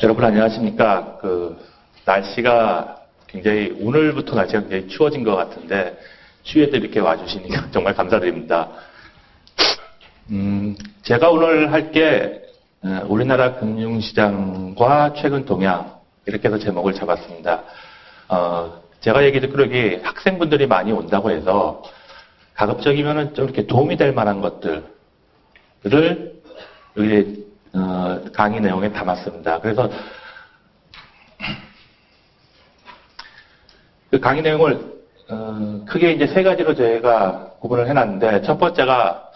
여러분 안녕하십니까. 날씨가 굉장히, 오늘부터 날씨가 굉장히 추워진 것 같은데, 추위에도 이렇게 와주시니까 정말 감사드립니다. 제가 오늘 할 게, 우리나라 금융시장과 최근 동향, 이렇게 해서 제목을 잡았습니다. 제가 얘기 듣기로 여기 학생분들이 많이 온다고 해서, 가급적이면은 좀 이렇게 도움이 될 만한 것들을 여기 강의 내용에 담았습니다. 그래서 그 강의 내용을 크게 이제 세 가지로 저희가 구분을 해놨는데, 첫 번째가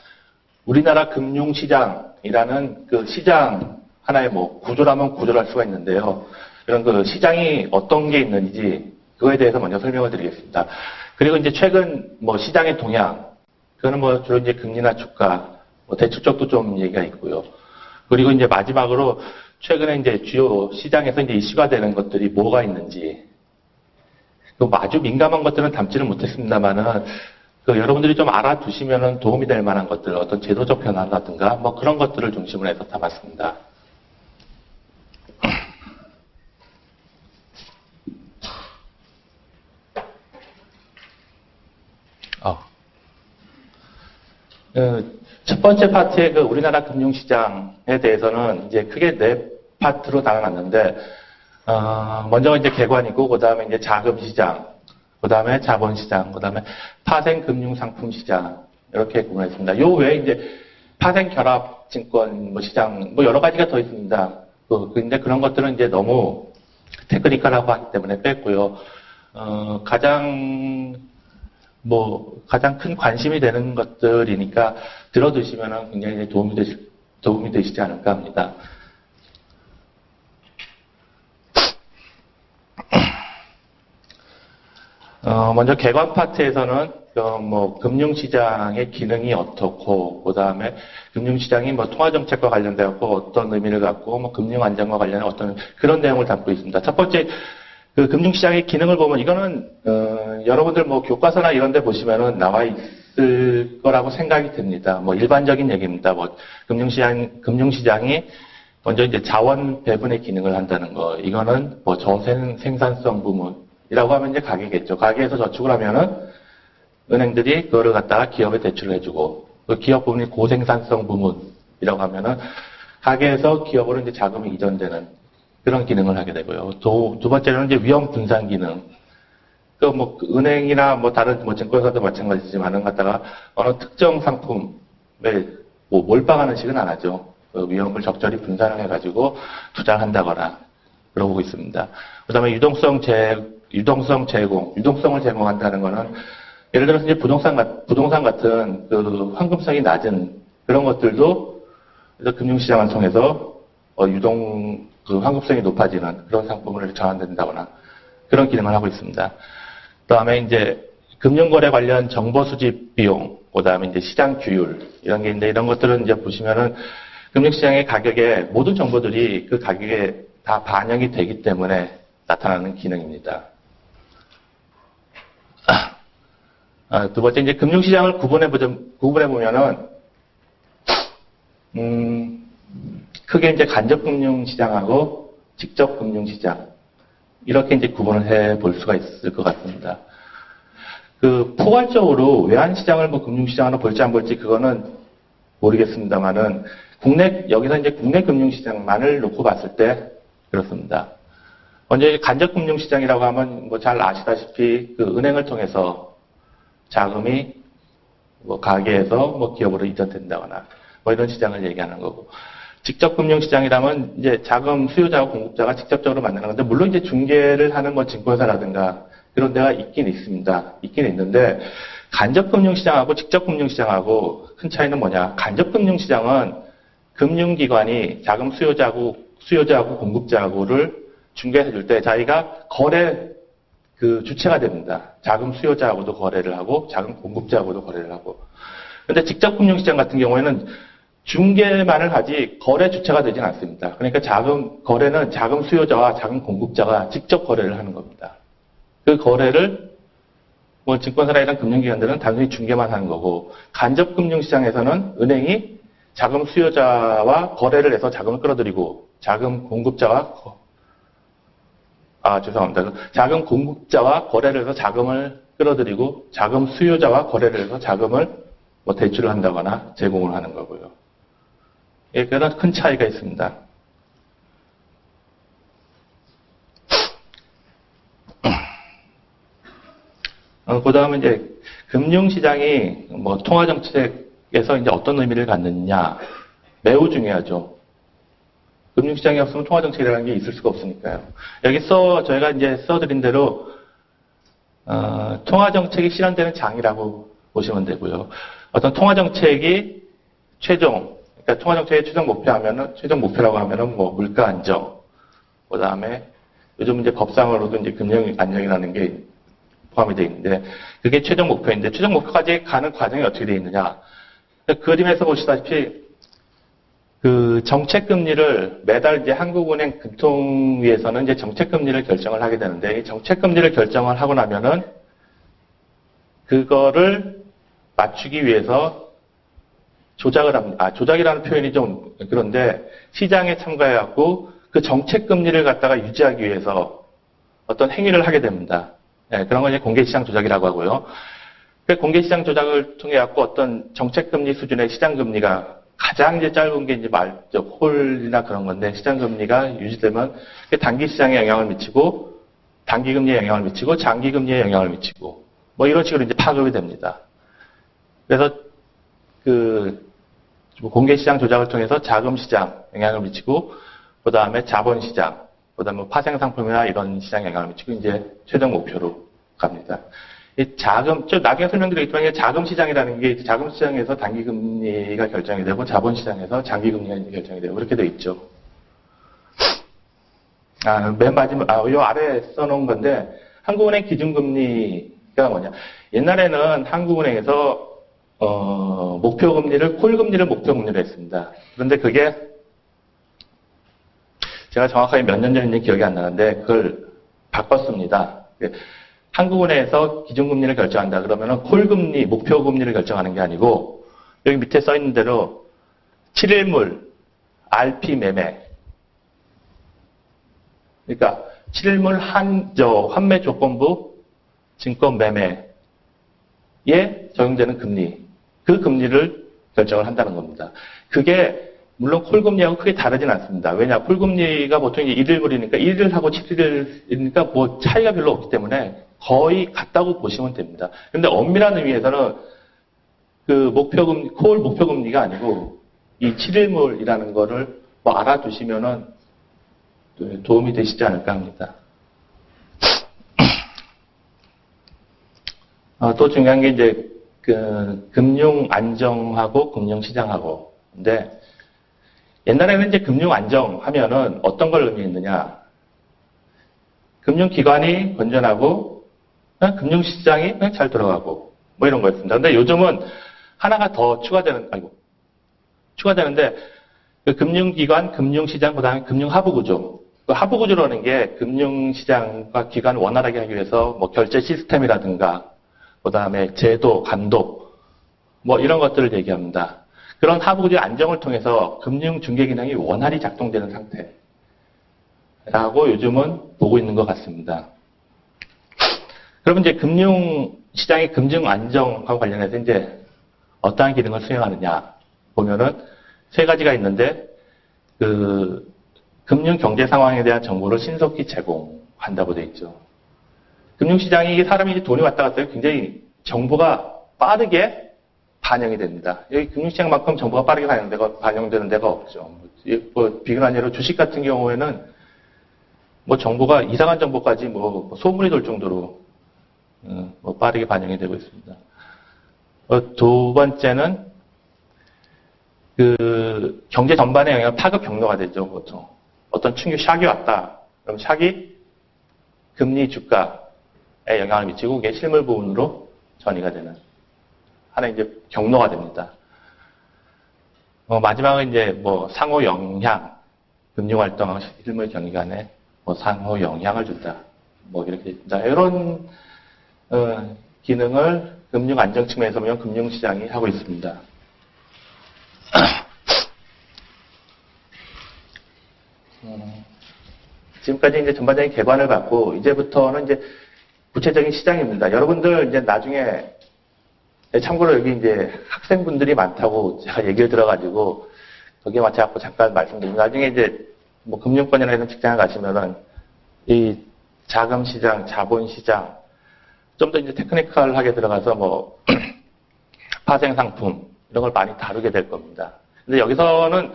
우리나라 금융시장이라는 그 시장 하나의 구조라면 구조를 할 수가 있는데요. 이런 그 시장이 어떤 게 있는지 그거에 대해서 먼저 설명을 드리겠습니다. 그리고 이제 최근 시장의 동향, 그거는 주로 이제 금리나 주가, 대출 쪽도 좀 얘기가 있고요. 그리고 이제 마지막으로 최근에 이제 주요 시장에서 이제 이슈가 되는 것들이 뭐가 있는지, 아주 민감한 것들은 담지를 못했습니다만은, 여러분들이 좀 알아두시면은 도움이 될 만한 것들, 어떤 제도적 변화라든가, 그런 것들을 중심으로 해서 담았습니다. 첫 번째 파트의 우리나라 금융시장에 대해서는 이제 크게 네 파트로 나눠놨는데, 먼저 이제 개관이고, 그 다음에 이제 자금시장, 그 다음에 자본시장, 그 다음에 파생금융상품시장, 이렇게 구분했습니다. 요 외에 이제 파생결합증권 시장, 여러 가지가 더 있습니다. 근데 그런 것들은 이제 너무 테크니컬하고 하기 때문에 뺐고요. 가장 큰 관심이 되는 것들이니까 들어두시면 굉장히 도움이 되시지 않을까 합니다. 먼저 개관 파트에서는 금융시장의 기능이 어떻고, 그 다음에 금융시장이 통화정책과 관련되었고 어떤 의미를 갖고, 금융안정과 관련된 어떤 그런 내용을 담고 있습니다. 첫 번째, 금융시장의 기능을 보면 이거는 여러분들 교과서나 이런 데 보시면은 나와 있을 거라고 생각이 듭니다. 일반적인 얘기입니다. 금융시장이 먼저 이제 자원 배분의 기능을 한다는 거. 이거는 저생산성 부문이라고 하면 이제 가계겠죠. 가계에서 저축을 하면은 은행들이 그거를 갖다가 기업에 대출을 해주고, 그 기업 부분이 고생산성 부문이라고 하면은 가계에서 기업으로 이제 자금이 이전되는 그런 기능을 하게 되고요. 두 번째는 이제 위험 분산 기능. 은행이나 다른 증권사도 마찬가지지만은 갖다가 어느 특정 상품에 몰빵하는 식은 안 하죠. 위험을 적절히 분산을 해가지고 투자를 한다거나 그러고 있습니다. 그 다음에 유동성을 제공한다는 거는 예를 들어서 이제 부동산 같은 황금성이 낮은 그런 것들도 금융시장을 통해서 황금성이 높아지는 그런 상품을 전환된다거나 그런 기능을 하고 있습니다. 그 다음에 이제 금융거래 관련 정보 수집 비용, 그 다음에 이제 시장 규율, 이런 게 있는데 이런 것들은 이제 보시면은 금융시장의 가격에 모든 정보들이 그 가격에 다 반영이 되기 때문에 나타나는 기능입니다. 두 번째, 이제 금융시장을 구분해보면은, 크게 이제 간접금융시장하고 직접금융시장, 이렇게 이제 구분을 해 볼 수가 있을 것 같습니다. 포괄적으로 외환시장을 금융시장으로 볼지 안 볼지 그거는 모르겠습니다만은, 여기서 이제 국내 금융시장만을 놓고 봤을 때 그렇습니다. 먼저 간접금융시장이라고 하면 잘 아시다시피 은행을 통해서 자금이 가계에서 기업으로 이전된다거나 이런 시장을 얘기하는 거고, 직접금융시장이라면 이제 자금 수요자와 공급자가 직접적으로 만나는 건데, 물론 이제 중개를 하는 증권사라든가 그런 데가 있긴 있습니다. 있긴 있는데, 간접금융시장하고 직접금융시장하고 큰 차이는 뭐냐? 간접금융시장은 금융기관이 자금 수요자하고 공급자하고를 중개해 줄 때 자기가 거래 주체가 됩니다. 자금 수요자하고도 거래를 하고 자금 공급자하고도 거래를 하고. 근데 직접금융시장 같은 경우에는 중개만을 하지 거래 주체가 되진 않습니다. 그러니까 거래는 자금 수요자와 자금 공급자가 직접 거래를 하는 겁니다. 그 거래를 증권사나 이런 금융기관들은 단순히 중개만 하는 거고, 간접금융시장에서는 은행이 자금 수요자와 거래를 해서 자금을 끌어들이고 자금 공급자와 죄송합니다. 자금 공급자와 거래를 해서 자금을 끌어들이고 자금 수요자와 거래를 해서 자금을 뭐 대출을 한다거나 제공을 하는 거고요. 예, 그런 큰 차이가 있습니다. 그 다음에 이제 금융시장이 뭐 통화정책에서 이제 어떤 의미를 갖느냐 매우 중요하죠. 금융시장이 없으면 통화정책이라는 게 있을 수가 없으니까요. 여기서 저희가 이제 써드린 대로 통화정책이 실현되는 장이라고 보시면 되고요. 어떤 통화정책이 그러니까 통화정책의 최종 목표라고 하면은 뭐 물가 안정, 그 다음에 요즘 이제 법상으로도 이제 금융 안정이라는 게 포함이 되어 있는데 그게 최종 목표인데 최종 목표까지 가는 과정이 어떻게 되어 있느냐. 그 그림에서 보시다시피 그 정책금리를 매달 이제 한국은행 금통위에서는 이제 정책금리를 결정을 하게 되는데 이 정책금리를 결정을 하고 나면은 그거를 맞추기 위해서 조작을 합니다. 조작이라는 표현이 좀 그런데 시장에 참가해갖고 그 정책금리를 갖다가 유지하기 위해서 어떤 행위를 하게 됩니다. 네, 그런 걸 이제 공개시장 조작이라고 하고요. 그 공개시장 조작을 통해 갖고 어떤 정책금리 수준의 시장금리가 가장 이제 짧은 게 이제 홀이나 그런 건데 시장금리가 유지되면 단기 시장에 영향을 미치고 단기금리에 영향을 미치고 장기금리에 영향을 미치고 뭐 이런 식으로 이제 파급이 됩니다. 그래서 그 공개시장 조작을 통해서 자금시장 영향을 미치고 그 다음에 자본시장 그 다음에 파생상품이나 이런 시장에 영향을 미치고 이제 최종 목표로 갑니다. 나중에 설명드리겠지만 자금시장이라는 게 자금시장에서 단기금리가 결정이 되고 자본시장에서 장기금리가 결정이 되고 그렇게 되어 있죠. 맨 마지막, 요 아래에 써놓은 건데 한국은행 기준금리가 뭐냐. 옛날에는 한국은행에서 목표금리를 콜금리를 목표금리로 했습니다. 그런데 그게 제가 정확하게 몇 년 전인지 기억이 안 나는데 그걸 바꿨습니다. 한국은행에서 기준금리를 결정한다 그러면은 콜금리, 목표금리를 결정하는 게 아니고 여기 밑에 써 있는 대로 7일물, RP 매매. 그러니까 7일물 환매 조건부 증권 매매에 적용되는 금리, 그 금리를 결정을 한다는 겁니다. 그게 물론 콜금리하고 크게 다르진 않습니다. 왜냐, 콜금리가 보통 이제 1일물이니까 1일하고 7일이니까 뭐 차이가 별로 없기 때문에 거의 같다고 보시면 됩니다. 그런데 엄밀한 의미에서는 그 콜 목표금리가 아니고 이 7일물이라는 거를 뭐 알아두시면은 도움이 되시지 않을까 합니다. 또 중요한 게 이제 그 금융 안정하고 금융 시장하고. 근데 옛날에는 이제 금융 안정하면은 어떤 걸 의미했느냐? 금융기관이 건전하고 금융 시장이 그냥 잘 돌아가고 뭐 이런 거였습니다. 근데 요즘은 하나가 더 추가되는데 그 금융기관, 금융시장, 그다음에 금융하부구조. 그 하부구조라는 게 금융시장과 기관을 원활하게 하기 위해서 뭐 결제 시스템이라든가 그다음에 제도, 감독 뭐 이런 것들을 얘기합니다. 그런 하부구조의 안정을 통해서 금융 중개 기능이 원활히 작동되는 상태라고 요즘은 보고 있는 것 같습니다. 그러면 이제 금융시장의 금융 안정과 관련해서 이제 어떠한 기능을 수행하느냐 보면은 세 가지가 있는데 그 금융 경제 상황에 대한 정보를 신속히 제공한다고 되어 있죠. 금융시장이 사람이 이제 돈이 왔다 갔다 해요. 굉장히 정보가 빠르게 반영이 됩니다. 여기 금융시장만큼 정보가 빠르게 반영되는 데가 없죠. 뭐 비근한 예로 주식 같은 경우에는 뭐 정보가 이상한 정보까지 뭐 소문이 돌 정도로 뭐 빠르게 반영이 되고 있습니다. 두 번째는 그 경제 전반에 영향을 파급 경로가 되죠. 보통 어떤 샥이 왔다. 그럼 샥이 금리 주가에 영향을 미치고 그게 실물 부분으로 전이가 되는 하나의 이제 경로가 됩니다. 마지막은 이제 뭐 상호 영향, 금융활동하고 실물 경기 간에 뭐 상호 영향을 준다. 뭐 이렇게 있습니다. 이런 기능을 금융 안정 측면에서 보면 금융시장이 하고 있습니다. 지금까지 이제 전반적인 개관을 받고, 이제부터는 이제 구체적인 시장입니다. 여러분들 이제 나중에, 참고로 여기 이제 학생분들이 많다고 제가 얘기를 들어가지고, 거기에 맞춰갖고 잠깐 말씀드리면, 나중에 이제 뭐 금융권이나 이런 직장에 가시면은, 이 자금 시장, 자본 시장, 좀 더 이제 테크니컬하게 들어가서 뭐, 파생 상품, 이런 걸 많이 다루게 될 겁니다. 근데 여기서는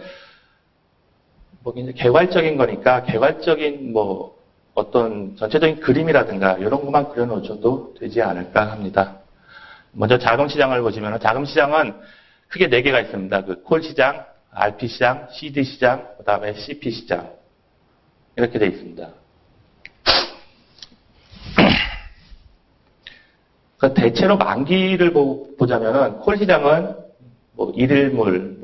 뭐 이제 개괄적인 거니까 개괄적인 뭐 어떤 전체적인 그림이라든가 이런 것만 그려놓으셔도 되지 않을까 합니다. 먼저 자금시장을 보시면 자금시장은 크게 4개가 있습니다. 그 콜시장, RP시장, CD시장, 그 다음에 CP시장 이렇게 되어 있습니다. 대체로 만기를 보자면은 콜시장은 뭐 일일물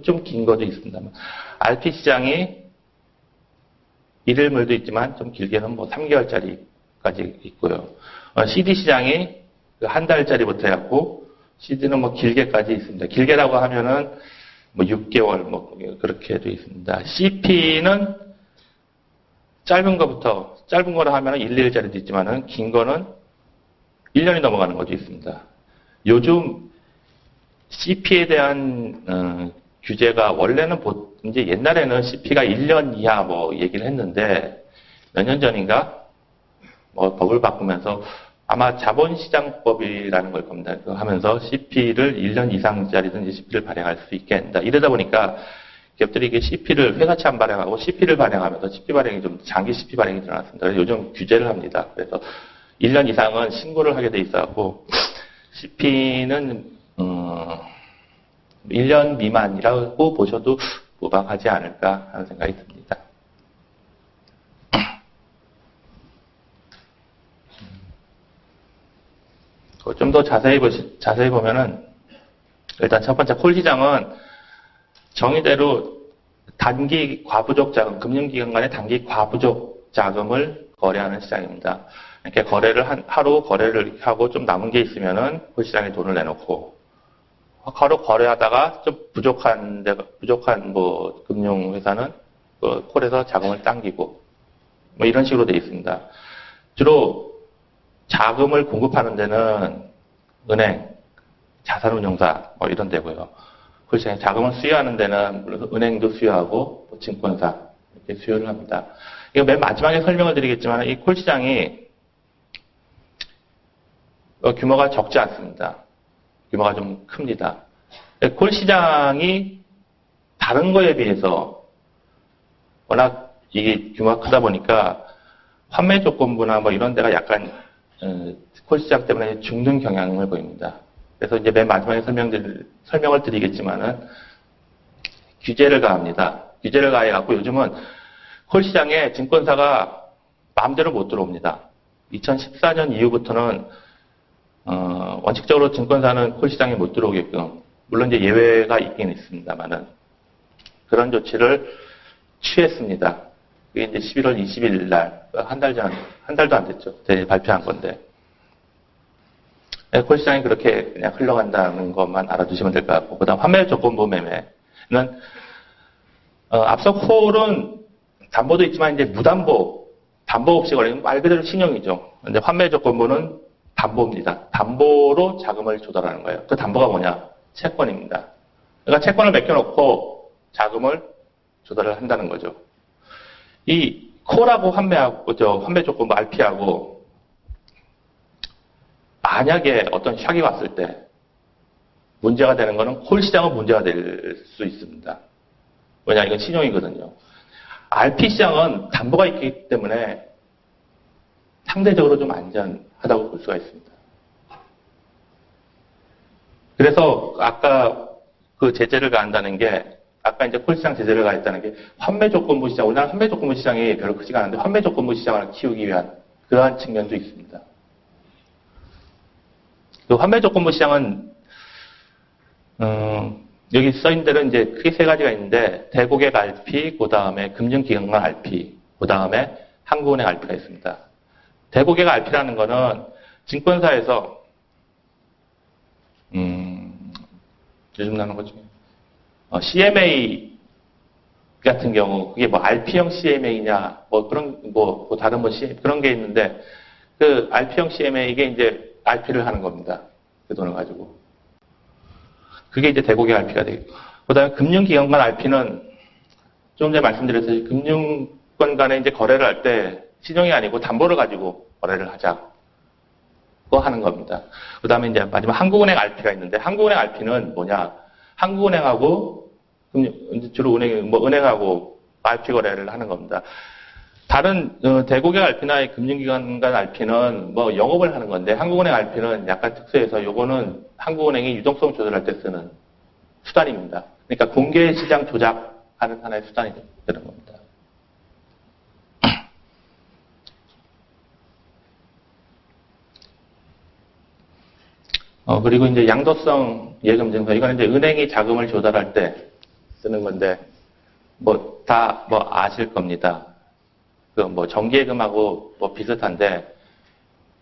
좀 긴 것도 있습니다만 RP시장이 일일물도 있지만 좀 길게는 뭐 3개월짜리까지 있고요. CD시장이 한 달짜리부터 해갖고 CD는 뭐 길게까지 있습니다. 길게라고 하면은 뭐 6개월 뭐 그렇게 돼 있습니다. CP는 짧은 거로 하면은 1, 2일짜리도 있지만은 긴 거는 1년이 넘어가는 것도 있습니다. 요즘 CP에 대한 규제가 원래는 이제 옛날에는 CP가 1년 이하 뭐 얘기를 했는데 몇 년 전인가 뭐 법을 바꾸면서 아마 자본시장법이라는 걸 겁니다. 하면서 CP를 1년 이상짜리든지 CP를 발행할 수 있게 한다. 이러다 보니까 기업들이 이게 CP를 회사채 안 발행하고 CP를 발행하면서 CP 발행이 좀 장기 CP 발행이 늘어났습니다. 그래서 요즘 규제를 합니다. 그래서 1년 이상은 신고를 하게 돼 있어갖고 CP는 1년 미만이라고 보셔도 무방하지 않을까 하는 생각이 듭니다. 좀 더 자세히 보면은 일단 첫 번째 콜시장은 정의대로 단기 과부족 자금, 금융기관 간의 단기 과부족 자금을 거래하는 시장입니다. 이렇게 하루 거래를 하고 좀 남은 게 있으면은 콜시장에 돈을 내놓고 하루 거래하다가 좀 부족한 뭐 금융회사는 그 콜에서 자금을 당기고 뭐 이런 식으로 되어 있습니다. 주로 자금을 공급하는 데는 은행, 자산운용사 뭐 이런 데고요. 콜시장에 자금을 수요하는 데는 물론 은행도 수요하고 뭐 증권사 이렇게 수요를 합니다. 이거 맨 마지막에 설명을 드리겠지만 이 콜시장이 규모가 적지 않습니다. 규모가 좀 큽니다. 콜시장이 다른 거에 비해서 워낙 이게 규모가 크다 보니까 판매 조건부나 뭐 이런 데가 약간 콜시장 때문에 죽는 경향을 보입니다. 그래서 이제 맨 마지막에 설명을 드리겠지만은 규제를 가합니다. 규제를 가해갖고 요즘은 콜시장에 증권사가 마음대로 못 들어옵니다. 2014년 이후부터는 원칙적으로 증권사는 콜시장에 못 들어오게끔 물론 이제 예외가 있긴 있습니다만은 그런 조치를 취했습니다. 그게 이제 11월 20일 날 한 달도 안 됐죠. 발표한 건데 콜시장이 그렇게 그냥 흘러간다는 것만 알아두시면 될 것 같고 그다음 판매 조건부 매매는 앞서 콜은 담보도 있지만 이제 무담보 담보 없이 거래는 말 그대로 신용이죠. 근데 판매 조건부는 담보입니다. 담보로 자금을 조달하는 거예요. 그 담보가 뭐냐? 채권입니다. 그러니까 채권을 맡겨놓고 자금을 조달을 한다는 거죠. 이 콜하고 판매 조건부 RP하고 만약에 어떤 샥이 왔을 때 문제가 되는 거는 콜 시장은 문제가 될 수 있습니다. 왜냐 이건 신용이거든요. RP 시장은 담보가 있기 때문에 상대적으로 좀 안전하다고 볼 수가 있습니다. 그래서 아까 그 제재를 가한다는 게 아까 이제 콜시장 제재를 가했다는 게 환매 조건부 시장, 우리나라 환매 조건부 시장이 별로 크지가 않은데 환매 조건부 시장을 키우기 위한 그러한 측면도 있습니다. 그 환매 조건부 시장은 여기 써있는 대로 이제 크게 3가지가 있는데 대고객 RP, 그 다음에 금융기관간 RP, 그 다음에 한국은행 RP가 있습니다. 대고객 RP라는 거는 증권사에서 요즘 나는 것 중에 CMA 같은 경우, 그게 뭐 RP형 CMA냐, 뭐 다른 뭐 그런 게 있는데, 그 RP형 CMA 이게 이제 RP를 하는 겁니다. 그 돈을 가지고. 그게 이제 대고객 RP가 되겠고. 그 다음에 금융기관 간 RP는 좀 전에 말씀드렸듯이 금융권 간에 이제 거래를 할 때 신용이 아니고 담보를 가지고 거래를 하자고 하는 겁니다. 그 다음에 이제 마지막 한국은행 RP가 있는데 한국은행 RP는 뭐냐? 한국은행하고 주로 은행하고 RP 거래를 하는 겁니다. 다른 대고객 RP나 금융기관 간 RP는 뭐 영업을 하는 건데 한국은행 RP는 약간 특수해서 요거는 한국은행이 유동성 조절할 때 쓰는 수단입니다. 그러니까 공개 시장 조작하는 하나의 수단이 되는 겁니다. 그리고 이제 양도성 예금 증서 이거는 이제 은행이 자금을 조달할 때 쓰는 건데 다 아실 겁니다. 그 정기예금하고 비슷한데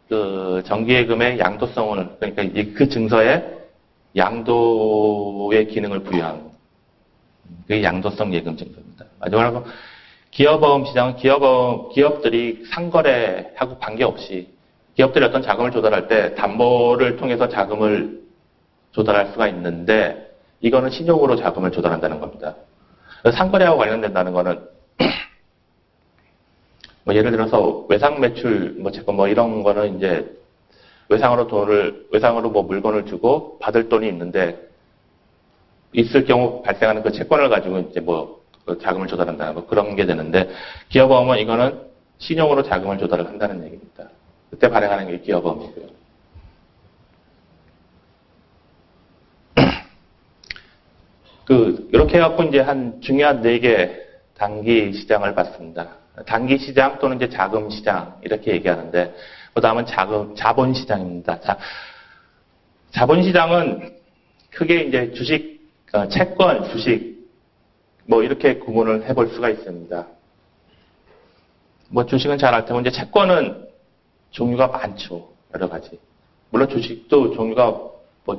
그 정기예금의 양도성을 그러니까 그 증서에 양도의 기능을 부여한 그게 양도성 예금 증서입니다. 마지막으로 기업어음 시장은 기업들이 상거래하고 관계없이 기업들이 어떤 자금을 조달할 때 담보를 통해서 자금을 조달할 수가 있는데 이거는 신용으로 자금을 조달한다는 겁니다. 상거래하고 관련된다는 거는 예를 들어서 외상 매출 채권 이런 거는 이제 외상으로 물건을 주고 받을 돈이 있는데 있을 경우 발생하는 그 채권을 가지고 이제 그 자금을 조달한다는 그런 게 되는데 기업어음은 이거는 신용으로 자금을 조달을 한다는 얘기입니다. 그때 발행하는 게 기업어음이고요. 이렇게 해갖고 이제 한 중요한 4개 단기 시장을 봤습니다. 단기 시장 또는 이제 자금 시장 이렇게 얘기하는데 그 다음은 자본 시장입니다. 자본 시장은 크게 이제 채권, 주식 이렇게 구분을 해볼 수가 있습니다. 주식은 잘 알 테고 이제 채권은 종류가 많죠. 여러 가지. 물론 주식도 종류가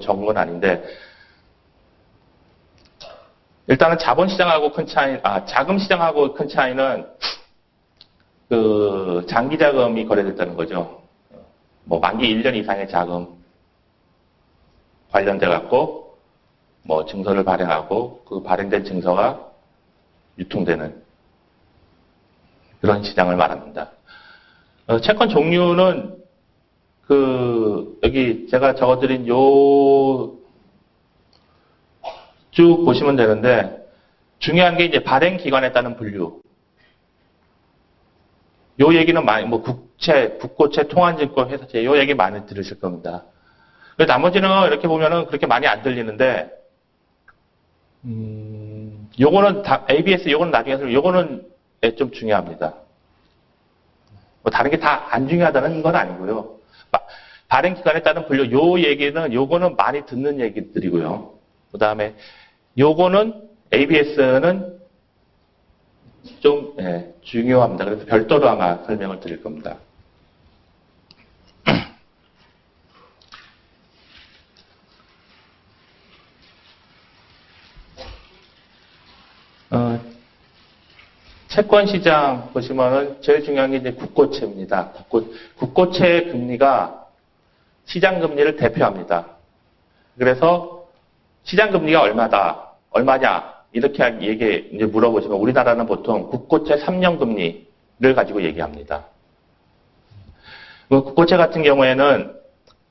적은 건 아닌데 일단은 자금 시장하고 큰 차이는 장기 자금이 거래됐다는 거죠. 만기 1년 이상의 자금 관련돼 갖고 증서를 발행하고 그 발행된 증서가 유통되는 그런 시장을 말합니다. 채권 종류는 여기 제가 적어드린 쭉 보시면 되는데 중요한 게 이제 발행 기관에 따른 분류. 요 얘기는 많이 국고채, 통한증권, 회사채 요 얘기 많이 들으실 겁니다. 나머지는 이렇게 보면은 그렇게 많이 안 들리는데 요거는 다 ABS 요거는 나중에 요거는 좀 중요합니다. 다른 게 다 안 중요하다는 건 아니고요. 발행 기관에 따른 분류 요거는 많이 듣는 얘기들이고요. 그다음에 요거는 ABS는 좀 중요합니다. 그래서 별도로 아마 설명을 드릴 겁니다. 채권 시장 보시면은 제일 중요한 게 이제 국고채입니다. 국고채 금리가 시장 금리를 대표합니다. 그래서 시장 금리가 얼마냐 이렇게 이제 물어보시면 우리나라는 보통 국고채 3년 금리를 가지고 얘기합니다. 국고채 같은 경우에는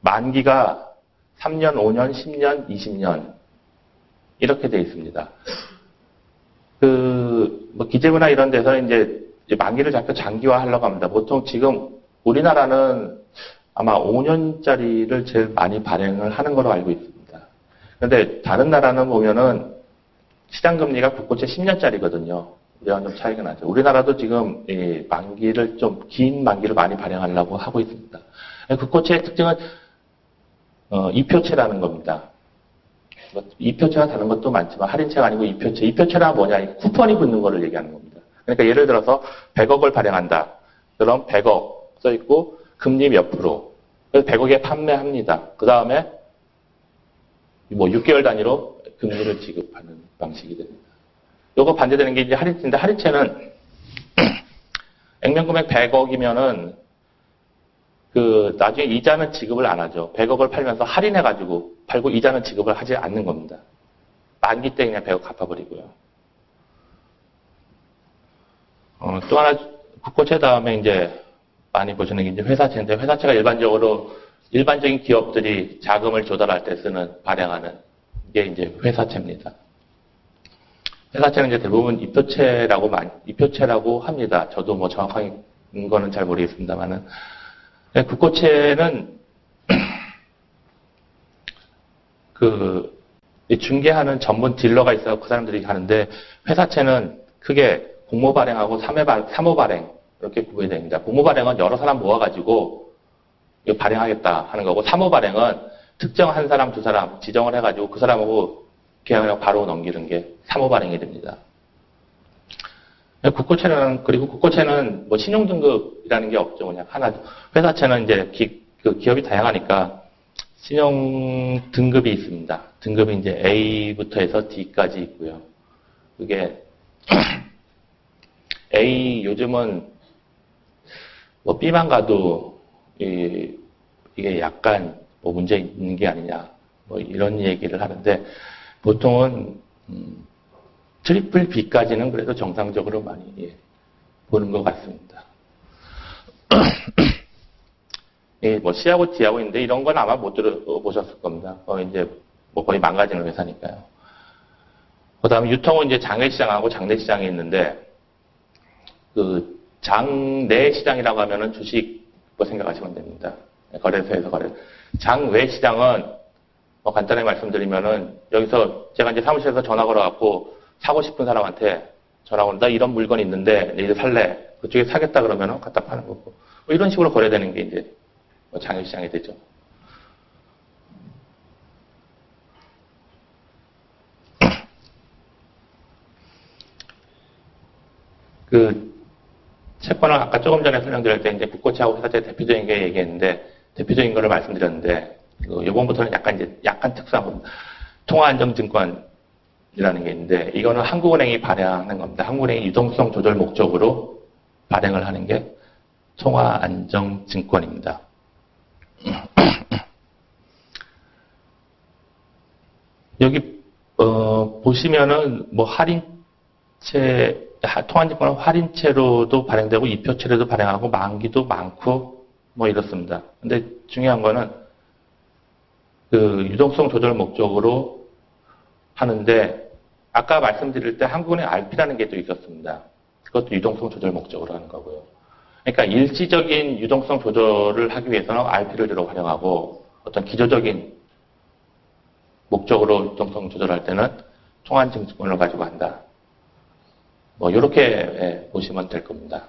만기가 3년, 5년, 10년, 20년 이렇게 되어 있습니다. 기재부나 이런 데서 이제 만기를 자꾸 장기화 하려고 합니다. 보통 지금 우리나라는 아마 5년짜리를 제일 많이 발행을 하는 걸로 알고 있습니다. 그런데 다른 나라는 보면은 시장금리가 국고채 10년짜리거든요. 우리랑 좀 차이가 나죠. 우리나라도 지금 만기를 좀 긴 만기를 많이 발행하려고 하고 있습니다. 국고채의 특징은 이표채라는 겁니다. 이표채가 다른 것도 많지만 할인채가 아니고 이표채. 이표채란 뭐냐? 쿠폰이 붙는 거를 얘기하는 겁니다. 그러니까 예를 들어서 100억을 발행한다. 그럼 100억 써있고 금리 몇 프로. 그래서 100억에 판매합니다. 그 다음에 6개월 단위로 금리를 지급하는 방식이 됩니다. 요거 반대되는 게 이제 할인채인데, 할인채는 액면금액 100억이면은 나중에 이자는 지급을 안 하죠. 100억을 팔면서 할인해가지고 팔고 이자는 지급을 하지 않는 겁니다. 만기 때 그냥 100억 갚아버리고요. 또 하나, 국고채 다음에 이제 많이 보시는 게 이제 회사채인데, 회사채가 일반적인 기업들이 자금을 조달할 때 쓰는, 발행하는 게 이제 회사채입니다. 회사채는 이제 대부분 입표채라고 합니다. 저도 뭐 정확한 거는 잘 모르겠습니다만은. 국고채는 중개하는 전문 딜러가 있어서 그 사람들이 하는데, 회사채는 크게 공모 발행하고 사모 발행 이렇게 구분이 됩니다. 공모 발행은 여러 사람 모아가지고 이거 발행하겠다 하는 거고, 사모 발행은 특정 한 사람, 두 사람 지정을 해가지고 그 사람하고 계약을 바로 넘기는 게 사모 발행이 됩니다. 그리고 국고채는 뭐 신용등급이라는 게 없죠. 그냥 하나. 회사채는 이제 기업이 다양하니까 신용등급이 있습니다. 등급이 이제 A부터 해서 D까지 있고요. 그게 A, 요즘은 뭐 B만 가도 이게 약간 뭐 문제 있는 게 아니냐, 뭐 이런 얘기를 하는데, 보통은 트리플 B까지는 그래도 정상적으로 많이 보는 것 같습니다. 뭐 C하고 D하고 있는데, 이런 건 아마 못 들어보셨을 겁니다. 이제 뭐 거의 망가지는 회사니까요. 그 다음에 유통은 이제 장외시장하고 장내시장이 있는데, 장내 시장이라고 하면은 주식 뭐 생각하시면 됩니다. 거래소에서 장외 시장은 뭐 간단하게 말씀드리면은, 여기서 제가 이제 사무실에서 전화 걸어갖고 사고 싶은 사람한테 전화 온다, 이런 물건이 있는데 이제 살래, 그쪽에 사겠다 그러면은 갖다 파는 거고, 뭐 이런 식으로 거래되는 게 이제 뭐 장외 시장이 되죠. 채권을 아까 조금 전에 설명드릴 때 이제 국고채하고 회사채 대표적인 게 얘기했는데, 대표적인 거를 말씀드렸는데, 이번부터는 약간 특수한 겁니다. 통화안정증권이라는 게 있는데, 이거는 한국은행이 발행하는 겁니다. 한국은행이 유동성 조절 목적으로 발행을 하는 게 통화안정증권입니다. 여기 보시면은 뭐 통화증권은 할인채로도 발행되고 입표채로도 발행하고 만기도 많고 뭐 이렇습니다. 근데 중요한 거는 유동성 조절 목적으로 하는데, 아까 말씀드릴 때 한국은행 RP라는 게 또 있었습니다. 그것도 유동성 조절 목적으로 하는 거고요. 그러니까 일시적인 유동성 조절을 하기 위해서는 RP를 주로 활용하고, 어떤 기조적인 목적으로 유동성 조절할 때는 통화증권을 가지고 한다. 뭐 이렇게 보시면 될 겁니다.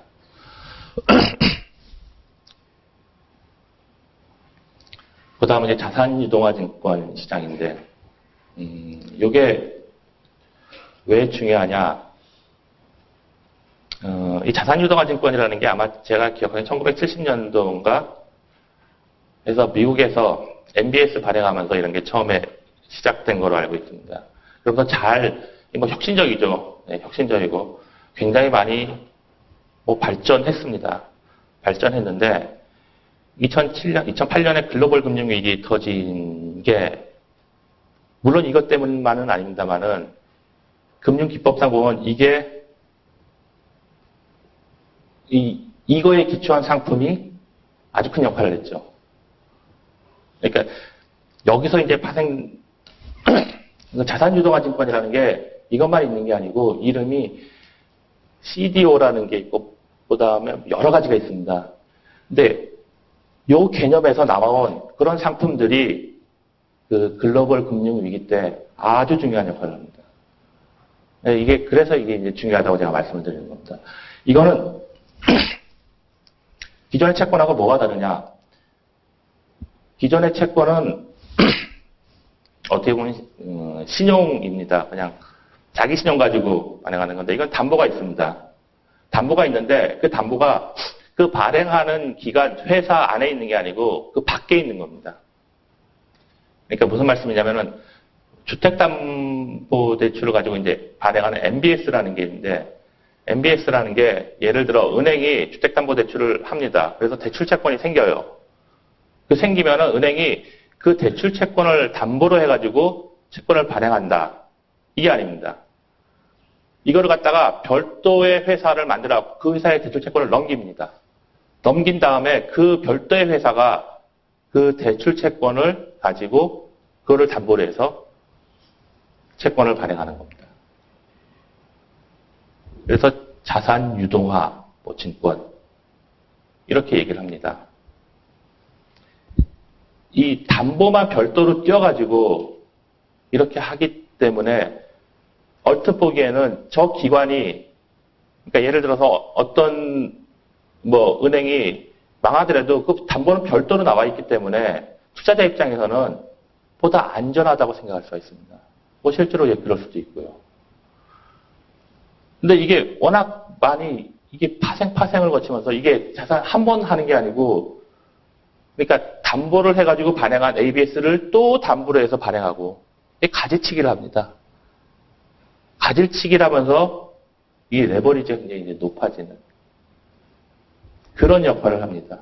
그 다음은 이제 자산유동화증권 시장인데, 이게 왜 중요하냐? 이 자산유동화증권이라는 게 아마 제가 기억하기에 1970년도인가 해서 미국에서 MBS 발행하면서 이런 게 처음에 시작된 걸로 알고 있습니다. 그래서 뭐 혁신적이죠. 네, 혁신적이고 굉장히 많이 뭐 발전했습니다. 발전했는데 2008년에 글로벌 금융위기 터진 게, 물론 이것 때문만은 아닙니다만은, 금융기법상 보면 이거에 기초한 상품이 아주 큰 역할을 했죠. 그러니까 여기서 이제 자산유동화증권이라는 게 이것만 있는 게 아니고, 이름이 CDO라는 게 있고, 그 다음에 여러 가지가 있습니다. 근데 요 개념에서 나온 그런 상품들이 글로벌 금융위기 때 아주 중요한 역할을 합니다. 그래서 이게 이제 중요하다고 제가 말씀을 드리는 겁니다. 이거는 기존의 채권하고 뭐가 다르냐? 기존의 채권은 어떻게 보면 신용입니다. 그냥 자기 신용 가지고 발행하는 건데, 이건 담보가 있습니다. 담보가 있는데 그 담보가 그 발행하는 기관, 회사 안에 있는 게 아니고 그 밖에 있는 겁니다. 그러니까 무슨 말씀이냐면은, 주택담보대출을 가지고 이제 발행하는 MBS라는 게 있는데, MBS라는 게 예를 들어 은행이 주택담보대출을 합니다. 그래서 대출채권이 생겨요. 그 생기면은 은행이 그 대출채권을 담보로 해가지고 채권을 발행한다. 이게 아닙니다. 이거를 갖다가 별도의 회사를 만들어 그 회사에 대출채권을 넘깁니다. 넘긴 다음에 그 별도의 회사가 그 대출채권을 가지고 그거를 담보로 해서 채권을 발행하는 겁니다. 그래서 자산 유동화 증권 이렇게 얘기를 합니다. 이 담보만 별도로 띄워가지고 이렇게 하기 때문에 얼핏 보기에는 저 기관이, 그러니까 예를 들어서 어떤 은행이 망하더라도 그 담보는 별도로 나와 있기 때문에 투자자 입장에서는 보다 안전하다고 생각할 수가 있습니다. 실제로 그럴 수도 있고요. 근데 이게 워낙 많이 이게 파생을 거치면서 이게 자산 한 번 하는 게 아니고, 그러니까 담보를 해가지고 발행한 ABS를 또 담보로 해서 발행하고 가지치기를 합니다. 가지치기를 하면서 이 레버리지가 굉장히 이제 높아지는 그런 역할을 합니다.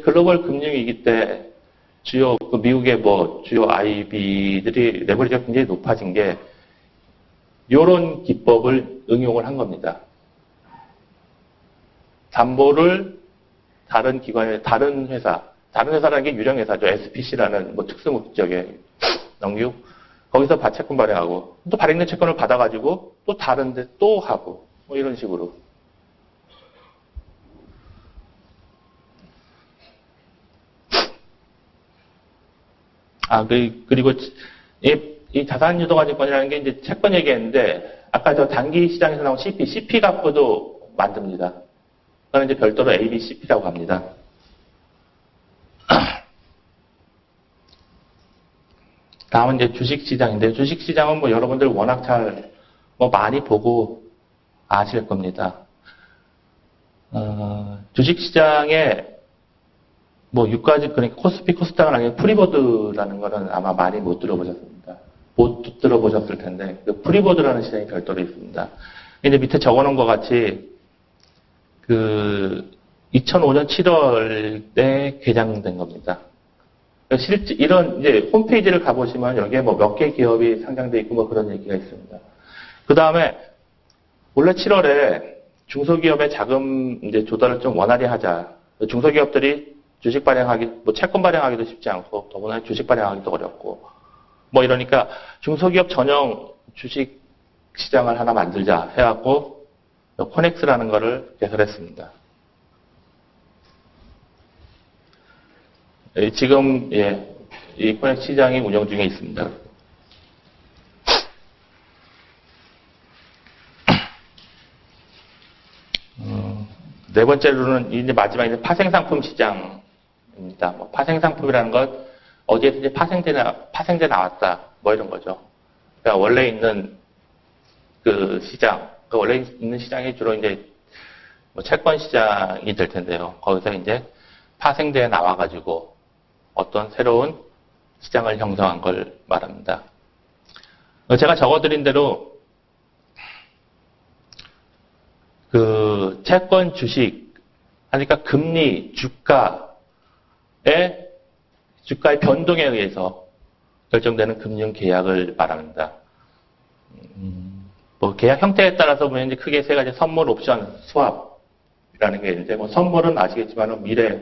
글로벌 금융위기 때 주요 미국의 주요 IB들이 레버리지가 굉장히 높아진 게 이런 기법을 응용을 한 겁니다. 담보를 다른 기관에 다른 회사라는 게 유령 회사죠. SPC라는 특수목적의 영유 거기서 채권 발행하고 또 발행된 채권을 받아가지고 또 다른데 또 하고 이런 식으로. 그리고 이 자산 유동화 채권이라는 게 이제 채권 얘기했는데 아까 저 단기 시장에서 나온 CP 갖고도 만듭니다. 그거는 이제 별도로 ABCP라고 합니다. 다음은 이제 주식시장인데, 주식시장은 여러분들 워낙 잘, 많이 보고 아실 겁니다. 주식시장에, 유가지, 그러니까 코스피, 코스닥은 아니고 프리보드라는 거는 아마 많이 못 들어보셨습니다. 못 들어보셨을 텐데, 그 프리보드라는 시장이 별도로 있습니다. 이제 밑에 적어 놓은 것 같이, 2005년 7월에 개장된 겁니다. 실제 이런 이제 홈페이지를 가보시면 여기에 몇 개 기업이 상장돼 있고 그런 얘기가 있습니다. 그 다음에 원래 7월에 중소기업의 자금 이제 조달을 좀 원활히 하자. 중소기업들이 주식 발행하기, 채권 발행하기도 쉽지 않고 더구나 주식 발행하기도 어렵고 이러니까 중소기업 전용 주식 시장을 하나 만들자 해갖고 코넥스라는 거를 개설했습니다. 지금 이 코넥스 시장이 운영 중에 있습니다. 네 번째로는 이제 마지막에 파생상품 시장입니다. 파생상품이라는 것 어디에서 이제 파생돼 나왔다 이런 거죠. 그러니까 원래 있는 그 시장, 원래 있는 시장이 주로 이제 채권 시장이 될 텐데요. 거기서 이제 파생돼 나와가지고 어떤 새로운 시장을 형성한 걸 말합니다. 제가 적어드린 대로 그 채권, 주식, 그러니까 금리, 주가의 변동에 의해서 결정되는 금융 계약을 말합니다. 계약 형태에 따라서 보면 이제 크게 세 가지 선물, 옵션, 스왑이라는 게 있는데 선물은 아시겠지만 미래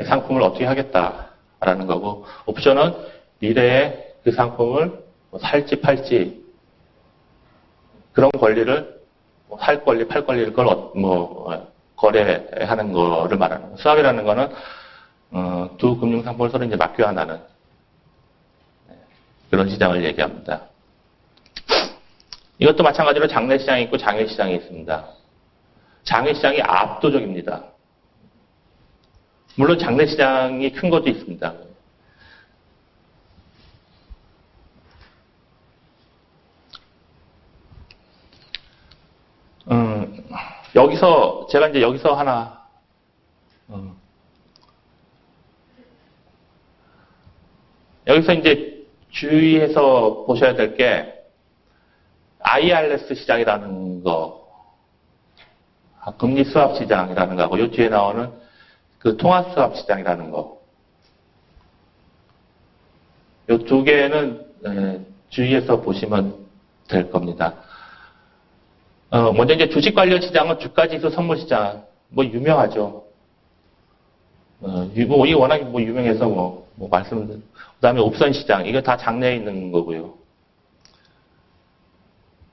상품을 어떻게 하겠다라는 거고 옵션은 미래에 그 상품을 살지 팔지 그런 권리를 살 권리, 팔 권리를 거래하는 거를 말하는 거예요. 스왑이라는 거는 두 금융 상품을 서로 이제 맞교환하는 그런 시장을 얘기합니다. 이것도 마찬가지로 장내 시장이 있고 장외 시장이 있습니다. 장외 시장이 압도적입니다. 물론 장내 시장이 큰 것도 있습니다. 제가 이제 여기서 하나, 여기서 이제 주의해서 보셔야 될 게 IRS 시장이라는 거, 금리 스왑 시장이라는 거하고 요 뒤에 나오는 그 통화 스왑 시장이라는 거. 요 두 개는 주의해서 보시면 될 겁니다. 먼저 이제 주식 관련 시장은 주가지수 선물 시장, 뭐 유명하죠. 이게 워낙 뭐 유명해서 뭐 말씀드린. 그 다음에 옵션 시장, 이거 다 장내에 있는 거고요.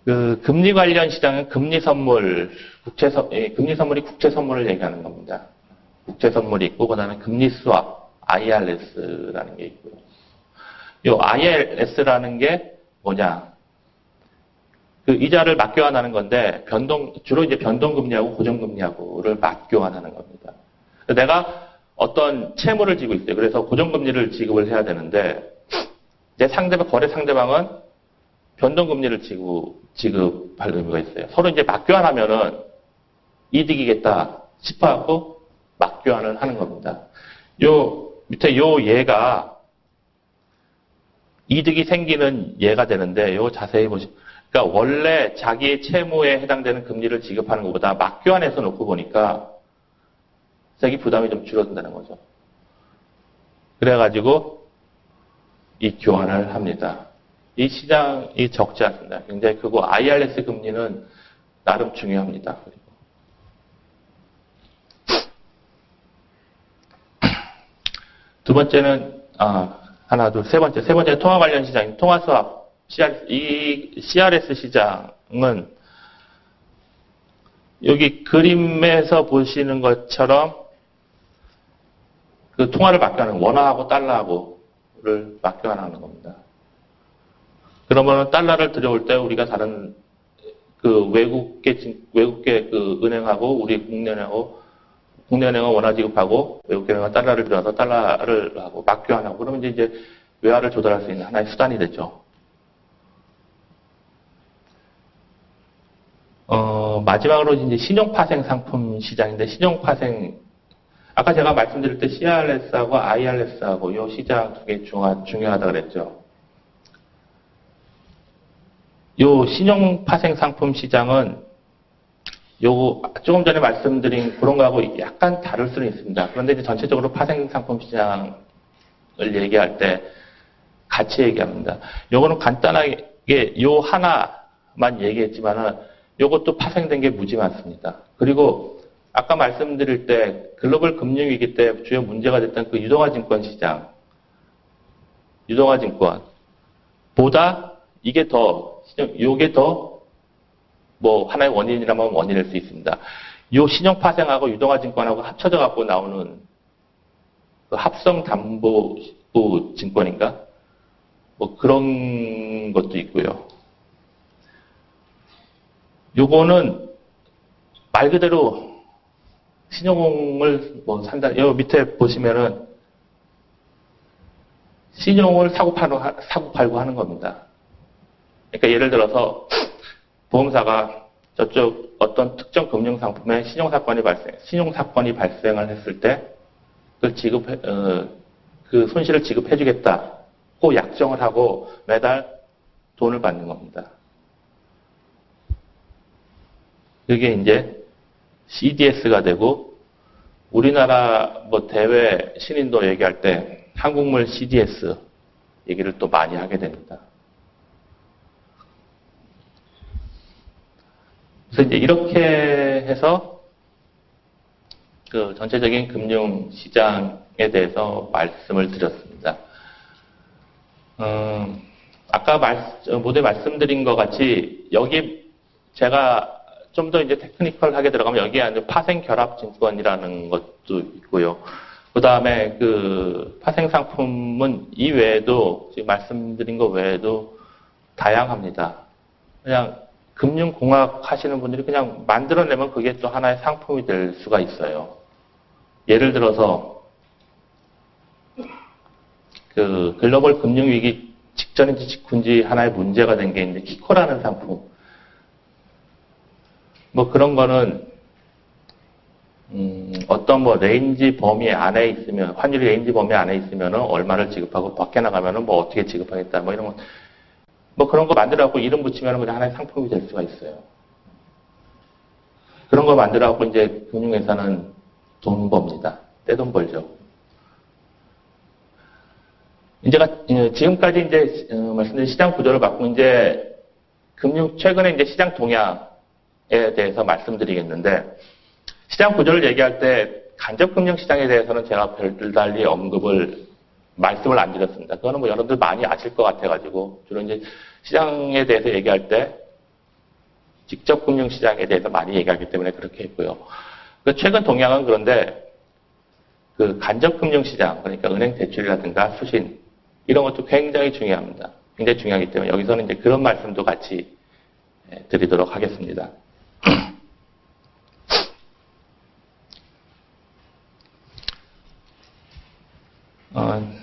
그 금리 관련 시장은 금리 선물, 금리 선물이 국채 선물을 얘기하는 겁니다. 국채 선물이 있고, 그 다음에 금리 스왑, IRS라는 게 있고요. 요 IRS라는 게 뭐냐? 그 이자를 맞교환하는 건데, 주로 이제 변동금리하고 고정금리하고를 맞교환하는 겁니다. 내가 어떤 채무를 지고 있어요. 그래서 고정금리를 지급을 해야 되는데, 이제 거래 상대방은 변동금리를 지급할 의무가 있어요. 서로 이제 맞교환하면은 이득이겠다 싶어갖고 맞교환을 하는 겁니다. 요 밑에 요 예가 이득이 생기는 예가 되는데, 요 자세히 보시면, 그러니까 원래 자기의 채무에 해당되는 금리를 지급하는 것보다 맞교환해서 놓고 보니까 자기 부담이 좀 줄어든다는 거죠. 그래가지고 이 교환을 합니다. 이 시장이 적지 않습니다. 굉장히 크고 IRS 금리는 나름 중요합니다. 두 번째는 하나, 둘, 세 번째 통화 관련 시장인 통화 스왑. 이 CRS 시장은 여기 그림에서 보시는 것처럼 그 통화를 맞교환하는 원화하고 달러하고를 맞교환하는 겁니다. 그러면 달러를 들여올 때 우리가 다른 그 외국계 그 은행하고 우리 국내은행은 원화 지급하고 외국계 은행은 달러를 들여서 달러를 하고 맞교환하고 그러면 이제 외화를 조달할 수 있는 하나의 수단이 되죠. 마지막으로 이제 신용파생 상품 시장인데 아까 제가 말씀드릴 때 CRS하고 IRS하고 이 시장 두 개 중요하다 그랬죠. 요 신용파생 상품 시장은 조금 전에 말씀드린 그런 거하고 약간 다를 수는 있습니다. 그런데 이제 전체적으로 파생 상품 시장을 얘기할 때 같이 얘기합니다. 요거는 간단하게 요 하나만 얘기했지만은 요것도 파생된 게 무지 많습니다. 그리고 아까 말씀드릴 때 글로벌 금융위기 때 주요 문제가 됐던 그 유동화증권 시장, 유동화증권보다 요게 더 뭐 하나의 원인이라면 원인일 수 있습니다. 요 신용파생하고 유동화증권하고 합쳐져 갖고 나오는 그 합성담보부 증권인가? 뭐 그런 것도 있고요. 요거는 말 그대로 신용을 뭐 산다. 요 밑에 보시면은 신용을 사고 팔고 하는 겁니다. 그러니까 예를 들어서 보험사가 저쪽 어떤 특정 금융 상품에 신용 사건이 발생을 했을 때 그 손실을 지급해 주겠다고 약정을 하고 매달 돈을 받는 겁니다. 그게 이제 CDS가 되고 우리나라 뭐 대외 신인도 얘기할 때 한국물 CDS 얘기를 또 많이 하게 됩니다. 그래서 이제 이렇게 해서 그 전체적인 금융 시장에 대해서 말씀을 드렸습니다. 아까 모두에 말씀드린 것 같이 여기 제가 좀 더 이제 테크니컬하게 들어가면 여기에 아주 파생 결합 증권이라는 것도 있고요. 그 다음에 그 파생 상품은 이 외에도 지금 말씀드린 것 외에도 다양합니다. 그냥 금융공학 하시는 분들이 그냥 만들어내면 그게 또 하나의 상품이 될 수가 있어요. 예를 들어서 그 글로벌 금융위기 직전인지 직후인지 하나의 문제가 된 게 이제 키코라는 상품. 뭐 그런 거는 어떤 뭐 레인지 범위 안에 있으면, 환율이 레인지 범위 안에 있으면은 얼마를 지급하고 밖에 나가면은 뭐 어떻게 지급하겠다, 뭐 이런 거, 뭐 그런 거 만들어갖고 이름 붙이면은 그냥 하나의 상품이 될 수가 있어요. 그런 거 만들어갖고 이제 금융회사는 돈 법니다. 떼돈 벌죠. 지금까지 이제 말씀드린 시장 구조를 바꾸고 이제 최근에 이제 시장 동향에 대해서 말씀드리겠는데, 시장 구조를 얘기할 때 간접금융 시장에 대해서는 제가 별달리 말씀을 안 드렸습니다. 그거는 뭐 여러분들 많이 아실 것 같아가지고, 주로 이제 시장에 대해서 얘기할 때 직접 금융 시장에 대해서 많이 얘기하기 때문에 그렇게 했고요. 최근 동향은 그런데 그 간접 금융 시장, 그러니까 은행 대출이라든가 수신, 이런 것도 굉장히 중요합니다. 굉장히 중요하기 때문에 여기서는 이제 그런 말씀도 같이 드리도록 하겠습니다.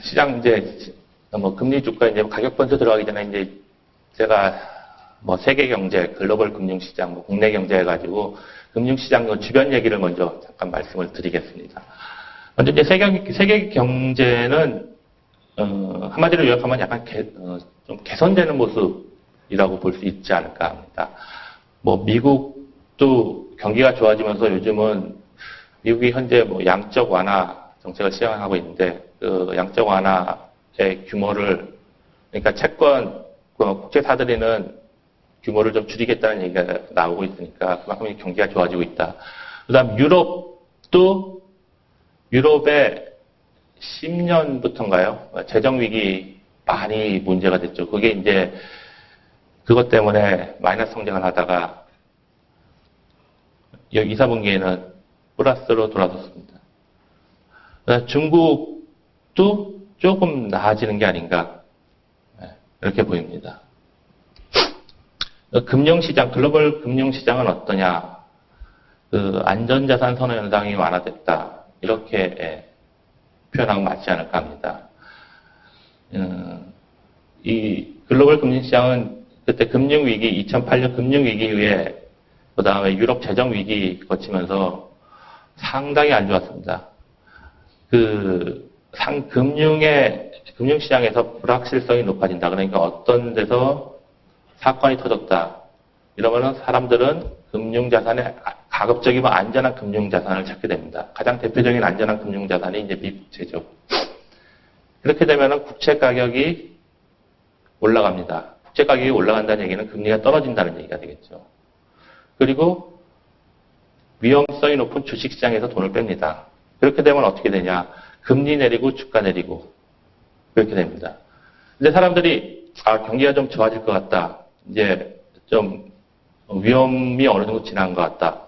시장 이제 뭐 금리 주가 이제 가격 번째 들어가기 전에 이제 제가 뭐 세계 경제, 글로벌 금융 시장, 뭐 국내 경제 해가지고 금융 시장 주변 얘기를 먼저 잠깐 말씀을 드리겠습니다. 먼저 이제 세계 경제는 한마디로 요약하면 약간 좀 개선되는 모습이라고 볼 수 있지 않을까 합니다. 뭐 미국도 경기가 좋아지면서 요즘은 미국이 현재 뭐 양적 완화 정책을 시행하고 있는데, 그 양적 완화의 규모를, 그러니까 채권 국채사들이는 규모를 좀 줄이겠다는 얘기가 나오고 있으니까 그만큼 경기가 좋아지고 있다. 그다음 유럽의 10년부터인가요? 재정위기 많이 문제가 됐죠. 그게 이제 그것 때문에 마이너스 성장을 하다가 2, 4분기에는 플러스로 돌아섰습니다. 중국도 조금 나아지는 게 아닌가, 이렇게 보입니다. 금융시장, 글로벌 금융시장은 어떠냐? 안전자산 선호 현상이 완화됐다. 이렇게 표현하고 맞지 않을까 합니다. 이 글로벌 금융시장은 그때 금융위기, 2008년 금융위기 이후에 그 다음에 유럽 재정위기 거치면서 상당히 안 좋았습니다. 금융시장에서 불확실성이 높아진다. 그러니까 어떤 데서 사건이 터졌다. 이러면은 사람들은 금융자산에 가급적이면 안전한 금융자산을 찾게 됩니다. 가장 대표적인 안전한 금융자산이 이제 미국채죠. 그렇게 되면은 국채 가격이 올라갑니다. 국채 가격이 올라간다는 얘기는 금리가 떨어진다는 얘기가 되겠죠. 그리고 위험성이 높은 주식시장에서 돈을 뺍니다. 그렇게 되면 어떻게 되냐? 금리 내리고 주가 내리고 그렇게 됩니다. 근데 사람들이 경기가 좀 좋아질 것 같다. 이제 좀 위험이 어느 정도 지난 것 같다.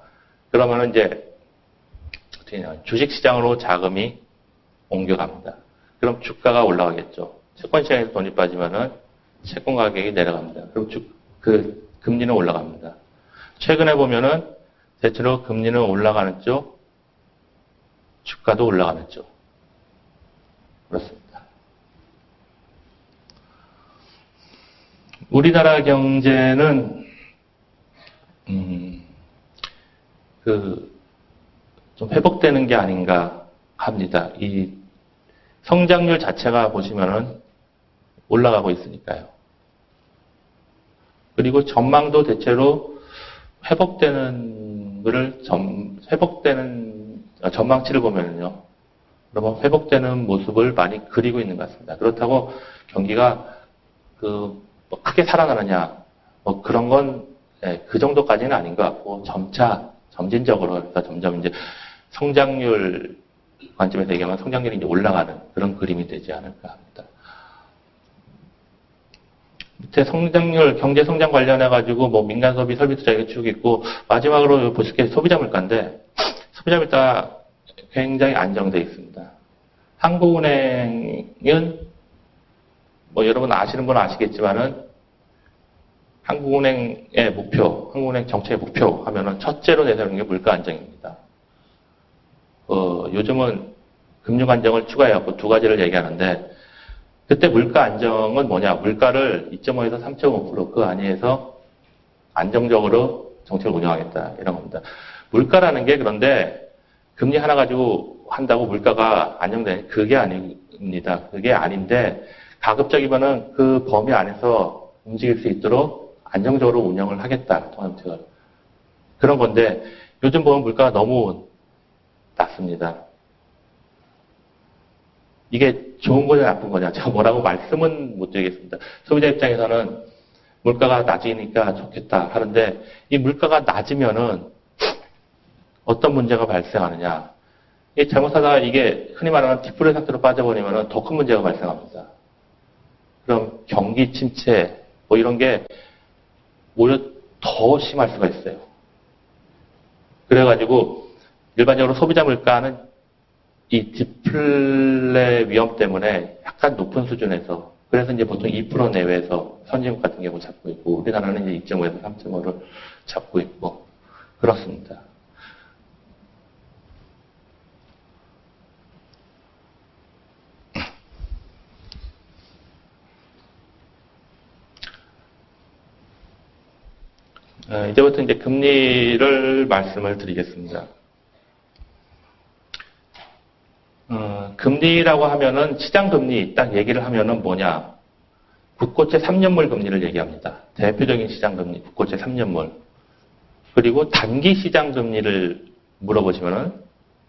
그러면은 이제 어떻게 되냐? 주식시장으로 자금이 옮겨갑니다. 그럼 주가가 올라가겠죠. 채권시장에서 돈이 빠지면은 채권 가격이 내려갑니다. 그럼 금리는 올라갑니다. 최근에 보면은 대체로 금리는 올라가는 쪽, 주가도 올라가는 쪽. 그렇습니다. 우리나라 경제는 좀 회복되는 게 아닌가 합니다. 이 성장률 자체가 보시면은 올라가고 있으니까요. 그리고 전망도 대체로 회복되는 전망치를 보면요. 그러면 회복되는 모습을 많이 그리고 있는 것 같습니다. 그렇다고 경기가 뭐 크게 살아나느냐, 뭐 그런 건 그 정도까지는 아닌 것 같고, 점진적으로, 그러니까 점점 이제 성장률 관점에서 얘기하면 성장률이 이제 올라가는 그런 그림이 되지 않을까 합니다. 밑에 성장률, 경제 성장 관련해가지고 뭐 민간 소비, 설비 투자 이게 쭉 있고, 마지막으로 보실 게 소비자 물가인데, 소비자 물가 굉장히 안정되어 있습니다. 한국은행은 뭐 여러분 아시는 분은 아시겠지만은 한국은행의 목표, 한국은행 정책의 목표 하면은 첫째로 내세우는 게 물가 안정입니다. 요즘은 금융 안정을 추가해갖고 두 가지를 얘기하는데, 그때 물가 안정은 뭐냐? 물가를 2.5에서 3.5% 그 안에서 안정적으로 정책을 운영하겠다. 이런 겁니다. 물가라는 게 그런데 금리 하나 가지고 한다고 물가가 안정되는 그게 아닙니다. 그게 아닌데 가급적이면은 그 범위 안에서 움직일 수 있도록 안정적으로 운영을 하겠다. 통화정책을. 그런 건데 요즘 보면 물가가 너무 낮습니다. 이게 좋은 거냐 나쁜 거냐 제가 뭐라고 말씀은 못 드리겠습니다. 소비자 입장에서는 물가가 낮으니까 좋겠다 하는데 이 물가가 낮으면은 어떤 문제가 발생하느냐. 이게 잘못하다가 이게 흔히 말하는 디플레 상태로 빠져버리면은 더 큰 문제가 발생합니다. 그럼 경기 침체 뭐 이런 게 오히려 더 심할 수가 있어요. 그래가지고 일반적으로 소비자 물가는 이 디플레 위험 때문에 약간 높은 수준에서 그래서 이제 보통 2% 내외에서 선진국 같은 경우 잡고 있고 우리나라는 이제 2.5에서 3.5를 잡고 있고 그렇습니다. 이제부터 이제 금리를 말씀을 드리겠습니다. 금리라고 하면은 시장 금리 딱 얘기를 하면은 뭐냐? 국고채 3년물 금리를 얘기합니다. 대표적인 시장 금리, 국고채 3년물. 그리고 단기 시장 금리를 물어보시면은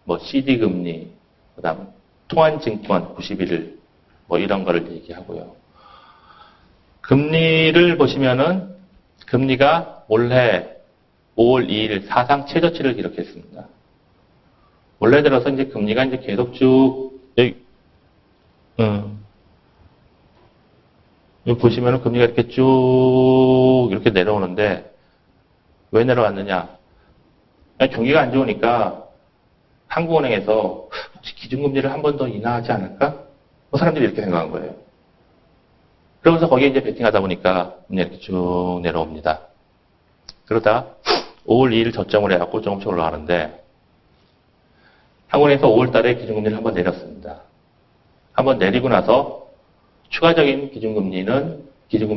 뭐 CD 금리, 그다음 통한증권 91일 뭐 이런 거를 얘기하고요. 금리를 보시면은 금리가 올해 5월 2일 사상 최저치를 기록했습니다. 원래 들어서 이제 금리가 이제 계속 쭉 여기 보시면은 금리가 이렇게 쭉 이렇게 내려오는데 왜 내려왔느냐? 경기가 안 좋으니까 한국은행에서 혹시 기준금리를 한 번 더 인하하지 않을까? 뭐 사람들이 이렇게 생각한 거예요. 그러면서 거기에 이제 베팅하다 보니까 금리가 이렇게 쭉 내려옵니다. 그러다 5월 2일 저점을 해갖고 조금씩 올라가는데 한국은행에서 5월 달에 기준금리를 한번 내렸습니다. 한번 내리고 나서 추가적인 기준금리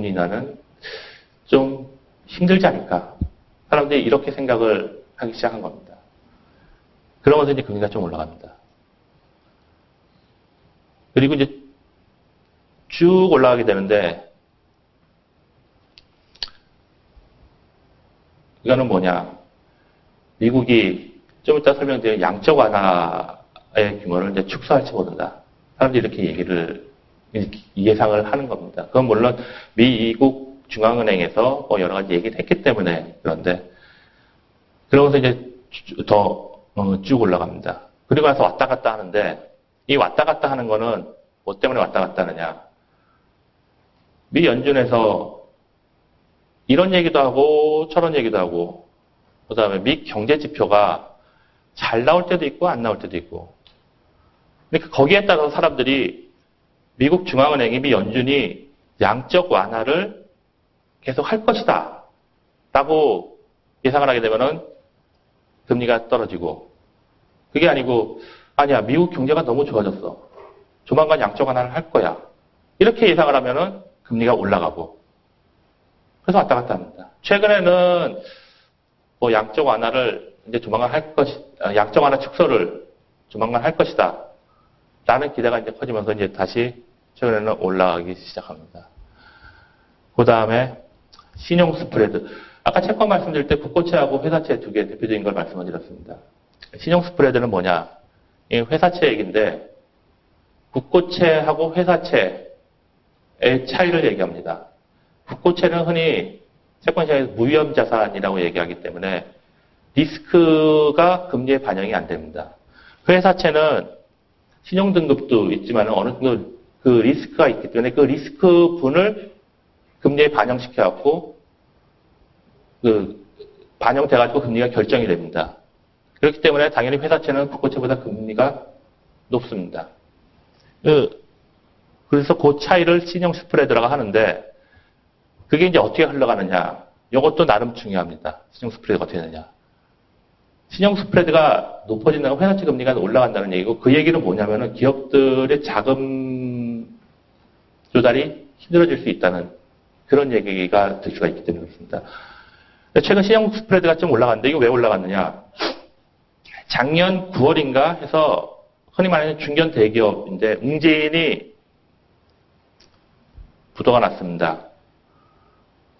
인하는 좀 힘들지 않을까. 사람들이 이렇게 생각을 하기 시작한 겁니다. 그러면서 이제 금리가 좀 올라갑니다. 그리고 이제 쭉 올라가게 되는데 이거는 뭐냐. 미국이 좀 이따 설명드릴 양적 완화의 규모를 이제 축소할지 모른다. 사람들이 이렇게 얘기를, 예상을 하는 겁니다. 그건 물론 미국 중앙은행에서 뭐 여러 가지 얘기를 했기 때문에 그런데, 그러면서 이제 쭉 올라갑니다. 그리고 나서 왔다 갔다 하는데, 이 왔다 갔다 하는 거는 뭐 때문에 왔다 갔다 하느냐. 미 연준에서 이런 얘기도 하고 저런 얘기도 하고, 그 다음에 미 경제 지표가 잘 나올 때도 있고 안 나올 때도 있고. 그러니까 거기에 따라서 사람들이 미국 중앙은행이 미 연준이 양적 완화를 계속 할 것이다 라고 예상을 하게 되면은 금리가 떨어지고, 그게 아니고 아니야 미국 경제가 너무 좋아졌어 조만간 양적 완화를 할 거야 이렇게 예상을 하면은 금리가 올라가고, 그래서 왔다 갔다 합니다. 최근에는 뭐 양적 완화를 이제 조만간 양적 완화 축소를 조만간 할 것이다 라는 기대가 이제 커지면서 이제 다시 최근에는 올라가기 시작합니다. 그 다음에 신용 스프레드. 아까 채권 말씀드릴 때 국고채하고 회사채 두 개 대표적인 걸 말씀을 드렸습니다. 신용 스프레드는 뭐냐? 이 회사채 얘기인데 국고채하고 회사채의 차이를 얘기합니다. 국고채는 흔히 채권시장에서 무위험 자산이라고 얘기하기 때문에 리스크가 금리에 반영이 안 됩니다. 회사채는 신용등급도 있지만 어느 정도 그 리스크가 있기 때문에 그 리스크 분을 금리에 반영시켜갖고 반영돼가지고 금리가 결정이 됩니다. 그렇기 때문에 당연히 회사채는 국고채보다 금리가 높습니다. 그래서 그 차이를 신용 스프레드라고 하는데 그게 이제 어떻게 흘러가느냐. 이것도 나름 중요합니다. 신용 스프레드가 어떻게 되느냐. 신용 스프레드가 높아진다는 건 회사채 금리가 올라간다는 얘기고, 그 얘기는 뭐냐면은 기업들의 자금 조달이 힘들어질 수 있다는 그런 얘기가 될 수가 있기 때문에 그렇습니다. 최근 신용 스프레드가 좀 올라갔는데 이거 왜 올라갔느냐. 작년 9월인가 해서 흔히 말하는 중견 대기업인데 웅진이 부도가 났습니다.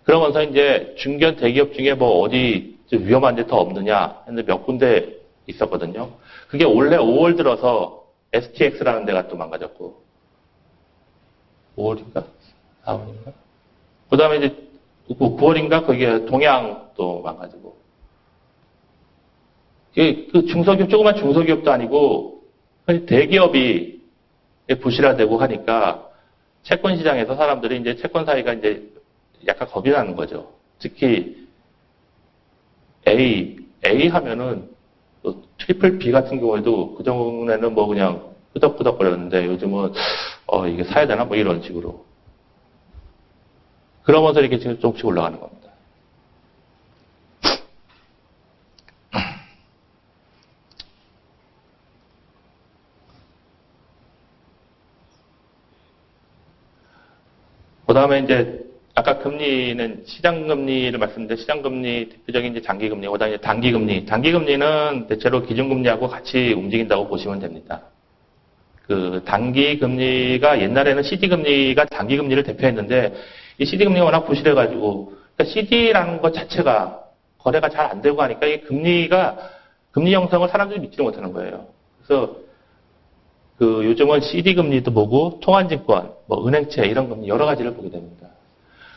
그러면서 이제 중견 대기업 중에 뭐 어디 위험한 데 더 없느냐 했는데 몇 군데 있었거든요. 그게 올해 5월 들어서 STX라는 데가 또 망가졌고 5월인가? 4월인가? 그 다음에 이제 9월인가? 거기에 동양도 망가지고 그 중소기업, 조그만 중소기업도 아니고 대기업이 부실화되고 하니까 채권 시장에서 사람들이 이제 채권 사이가 이제 약간 겁이 나는 거죠. 특히 A 하면은 트리플 B 같은 경우에도 그전에는 뭐 그냥 끄덕끄덕 거렸는데 요즘은 이게 사야 되나? 뭐 이런 식으로. 그러면서 이렇게 지금 조금씩 올라가는 겁니다. 그 다음에 이제 아까 금리는 시장금리를 말씀드렸는데 시장금리 대표적인 이제 장기금리, 그 다음에 이제 단기금리. 단기금리는 대체로 기준금리하고 같이 움직인다고 보시면 됩니다. 그 단기금리가 옛날에는 CD금리가 단기금리를 대표했는데 이 CD금리가 워낙 부실해가지고 그러니까 CD라는 것 자체가 거래가 잘 안 되고 하니까 이 금리 형성을 사람들이 믿지 못하는 거예요. 그래서 그 요즘은 CD금리도 보고 통한증권, 뭐 은행채 이런 금리 여러 가지를 보게 됩니다.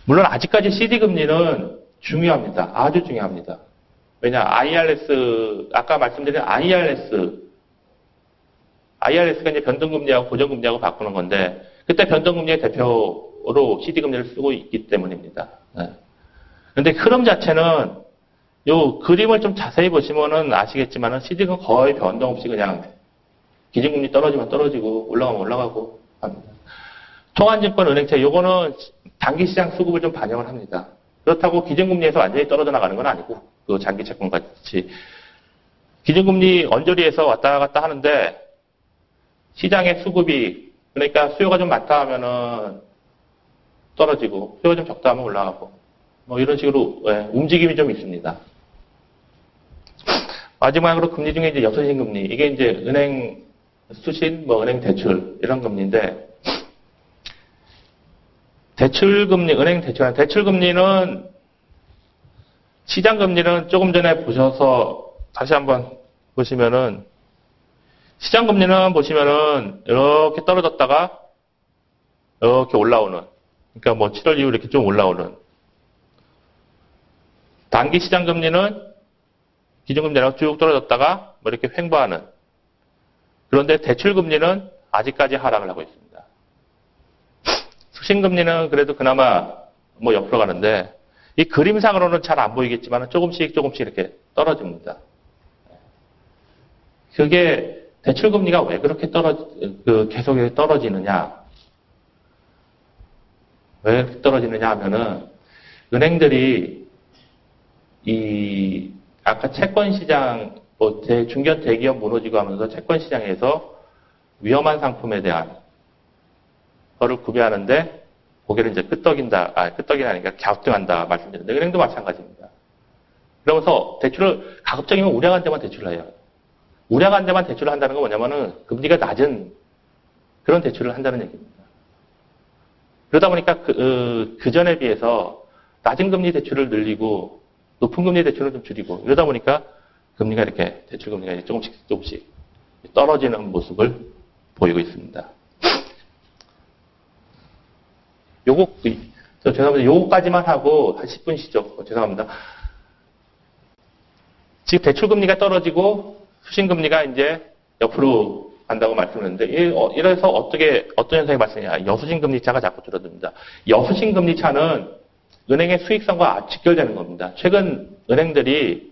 물론 아직까지 CD금리는 중요합니다. 아주 중요합니다. 왜냐 IRS 아까 말씀드린 IRS가 이제 변동금리하고 고정금리하고 바꾸는 건데 그때 변동금리의 대표로 CD금리를 쓰고 있기 때문입니다. 네. 그런데 흐름 자체는 요 그림을 좀 자세히 보시면은 아시겠지만은 CD금리 거의 변동 없이 그냥 기준금리 떨어지면 떨어지고 올라가면 올라가고 합니다. 통한증권 은행채 요거는 단기시장 수급을 좀 반영을 합니다. 그렇다고 기준금리에서 완전히 떨어져 나가는 건 아니고 그 장기채권 같이 기준금리 언저리에서 왔다 갔다 하는데 시장의 수급이 그러니까 수요가 좀 많다 하면은 떨어지고 수요가 좀 적다 하면 올라가고 뭐 이런 식으로 움직임이 좀 있습니다. 마지막으로 금리 중에 이제 여수신 금리 이게 이제 은행 수신, 뭐 은행 대출 이런 금리인데 대출금리, 은행 대출금리는 시장금리는 조금 전에 보셔서 다시 한번 보시면은 시장금리는 보시면은 이렇게 떨어졌다가 이렇게 올라오는 그러니까 뭐 7월 이후 이렇게 좀 올라오는 단기 시장금리는 기준금리랑 쭉 떨어졌다가 뭐 이렇게 횡보하는 그런데 대출금리는 아직까지 하락을 하고 있습니다. 수신금리는 그래도 그나마 뭐 옆으로 가는데 이 그림상으로는 잘 안 보이겠지만 조금씩 이렇게 떨어집니다. 그게 대출금리가 왜 그렇게 계속 떨어지느냐? 왜 이렇게 떨어지느냐 하면은 은행들이 아까 채권시장 뭐 중견 대기업 무너지고 하면서 채권시장에서 위험한 상품에 대한 거를 구매하는데 고개를 이제 끄덕이는 아니니까 갸우뚱한다 말씀드렸는데 은행도 마찬가지입니다. 그러면서 대출을 가급적이면 우량한 데만 대출을 해요. 우량한 데만 대출을 한다는 건 뭐냐면은 금리가 낮은 그런 대출을 한다는 얘기입니다. 그러다 보니까 그 전에 비해서 낮은 금리 대출을 늘리고 높은 금리 대출을 좀 줄이고 이러다 보니까 금리가 이렇게 대출 금리가 이제 조금씩 떨어지는 모습을 보이고 있습니다. 죄송합니다. 요거까지만 하고 한 10분 쉬죠. 죄송합니다. 지금 대출금리가 떨어지고 수신금리가 이제 옆으로 간다고 말씀드렸는데 이래서 어떤 현상이 발생하냐. 여수신금리차가 자꾸 줄어듭니다. 여수신금리차는 은행의 수익성과 직결되는 겁니다. 최근 은행들이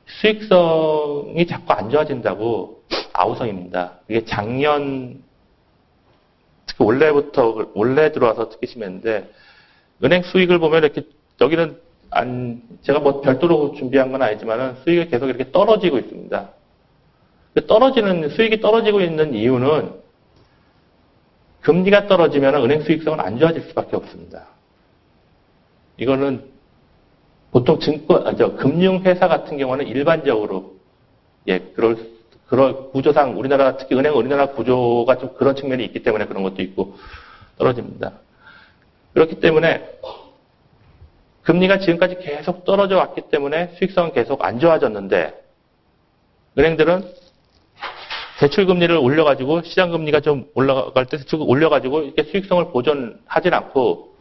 수익성이 자꾸 안 좋아진다고 아우성입니다. 이게 작년 특히 올해 들어와서 특히 심했는데 은행 수익을 보면 이렇게 여기는 제가 뭐 별도로 준비한 건 아니지만은 수익이 계속 이렇게 떨어지고 있습니다. 수익이 떨어지고 있는 이유는 금리가 떨어지면 은행 수익성은 안 좋아질 수밖에 없습니다. 이거는 보통 금융회사 같은 경우는 일반적으로 예, 그런 구조상 우리나라, 특히 우리나라 구조가 좀 그런 측면이 있기 때문에 그런 것도 있고 떨어집니다. 그렇기 때문에 금리가 지금까지 계속 떨어져 왔기 때문에 수익성은 계속 안 좋아졌는데 은행들은 대출금리를 올려가지고 시장금리가 좀 올라갈 때 대출 올려가지고 이렇게 수익성을 보존하진 않고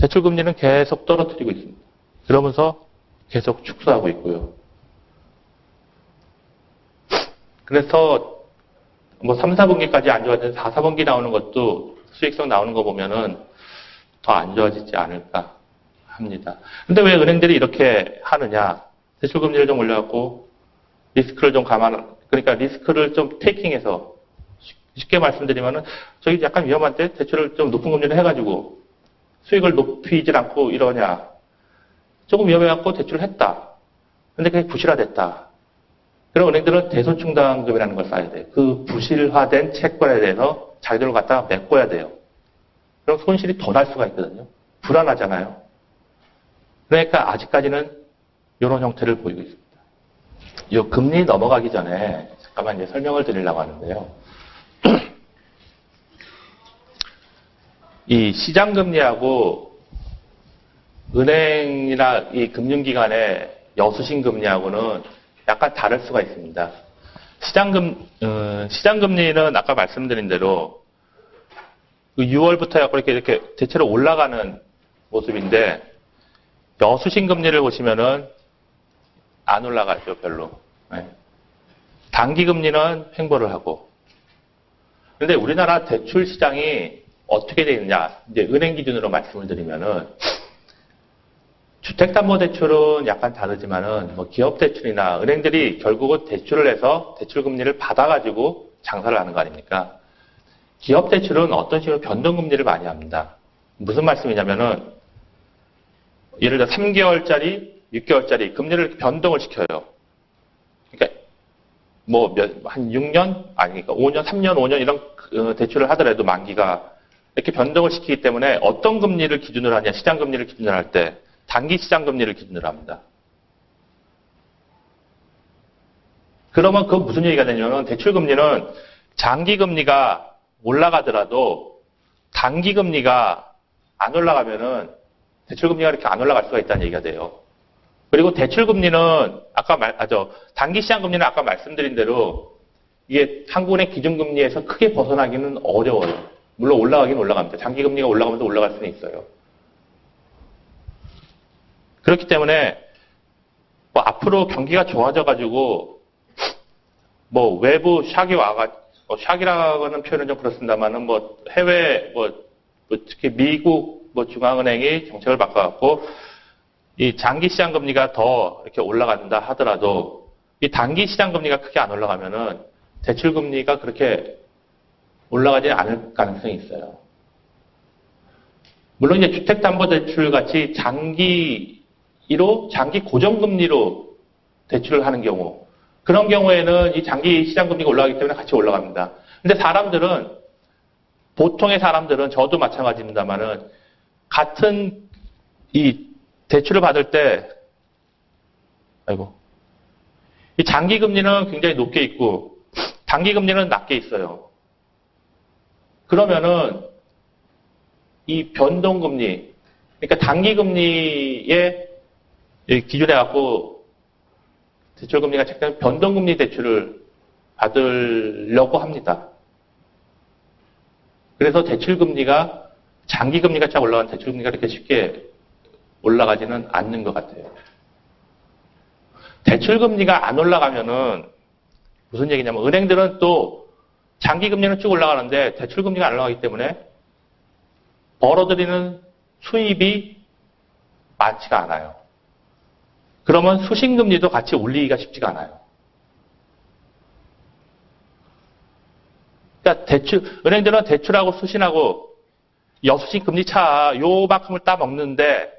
대출금리는 계속 떨어뜨리고 있습니다. 그러면서 계속 축소하고 있고요. 그래서 뭐 3, 4분기까지 안 좋아지는 4, 4분기 나오는 것도 수익성 나오는 거 보면은 더 안 좋아지지 않을까 합니다. 근데 왜 은행들이 이렇게 하느냐? 대출금리를 좀 올려갖고 리스크를 좀 그러니까 리스크를 좀 테이킹해서 쉽게 말씀드리면은 저기 약간 위험한데 대출을 좀 높은 금리를 해가지고 수익을 높이질 않고 이러냐. 조금 위험해갖고 대출을 했다. 근데 그게 부실화됐다. 그럼 은행들은 대손충당금이라는 걸 써야 돼요. 그 부실화된 채권에 대해서 자기들을 갖다가 메꿔야 돼요. 그럼 손실이 더 날 수가 있거든요. 불안하잖아요. 그러니까 아직까지는 이런 형태를 보이고 있습니다. 이 금리 넘어가기 전에 잠깐만 이제 설명을 드리려고 하는데요. 이 시장금리하고 은행이나 이 금융기관의 여수신 금리하고는 약간 다를 수가 있습니다. 시장금리는 아까 말씀드린 대로 6월부터 약간 이렇게 대체로 올라가는 모습인데 여수신 금리를 보시면은 안 올라가죠, 별로. 네. 단기 금리는 횡보를 하고. 그런데 우리나라 대출 시장이 어떻게 되어 있느냐? 이제 은행 기준으로 말씀을 드리면은 주택담보대출은 약간 다르지만은 뭐 기업대출이나 은행들이 결국은 대출을 해서 대출금리를 받아가지고 장사를 하는 거 아닙니까? 기업대출은 어떤 식으로 변동금리를 많이 합니다. 무슨 말씀이냐면은 예를 들어 3개월짜리, 6개월짜리 금리를 이렇게 변동을 시켜요. 그러니까 뭐 한 6년, 아니 그러니까 5년, 3년, 5년 이런 대출을 하더라도 만기가 이렇게 변동을 시키기 때문에 어떤 금리를 기준으로 하냐? 시장금리를 기준으로 할 때 단기 시장금리를 기준으로 합니다. 그러면 그건 무슨 얘기가 되냐면 대출금리는 장기금리가 올라가더라도 단기금리가 안 올라가면은 대출금리가 이렇게 안 올라갈 수가 있다는 얘기가 돼요. 그리고 대출금리는 단기 시장금리는 아까 말씀드린 대로 이게 한국은행 기준금리에서 크게 벗어나기는 어려워요. 물론 올라가긴 올라갑니다. 장기금리가 올라가면서 올라갈 수는 있어요. 그렇기 때문에 뭐 앞으로 경기가 좋아져가지고 뭐 외부 샥이 샥이라고 하는 표현은 좀 그렇습니다만은 뭐 해외 특히 미국 중앙은행이 정책을 바꿔갖고 이 장기 시장 금리가 더 이렇게 올라간다 하더라도 이 단기 시장 금리가 크게 안 올라가면은 대출 금리가 그렇게 올라가지 않을 가능성이 있어요. 물론 이제 주택담보대출 같이 장기 고정금리로 대출을 하는 경우, 그런 경우에는 이 장기 시장금리가 올라가기 때문에 같이 올라갑니다. 근데 보통의 사람들은, 저도 마찬가지입니다만은, 같은 이 대출을 받을 때, 이 장기금리는 굉장히 높게 있고, 단기금리는 낮게 있어요. 그러면은, 이 변동금리, 그러니까 단기금리에 기준해갖고 대출금리가 책정된 변동금리 대출을 받으려고 합니다. 그래서 대출금리가 장기금리가 쫙 올라간 대출금리가 그렇게 쉽게 올라가지는 않는 것 같아요. 대출금리가 안 올라가면은 무슨 얘기냐면 은행들은 또 장기금리는 쭉 올라가는데 대출금리가 안 올라가기 때문에 벌어들이는 수입이 많지가 않아요. 그러면 수신금리도 같이 올리기가 쉽지가 않아요. 그러니까 은행들은 대출하고 수신하고 여수신 금리 차 요만큼을 따먹는데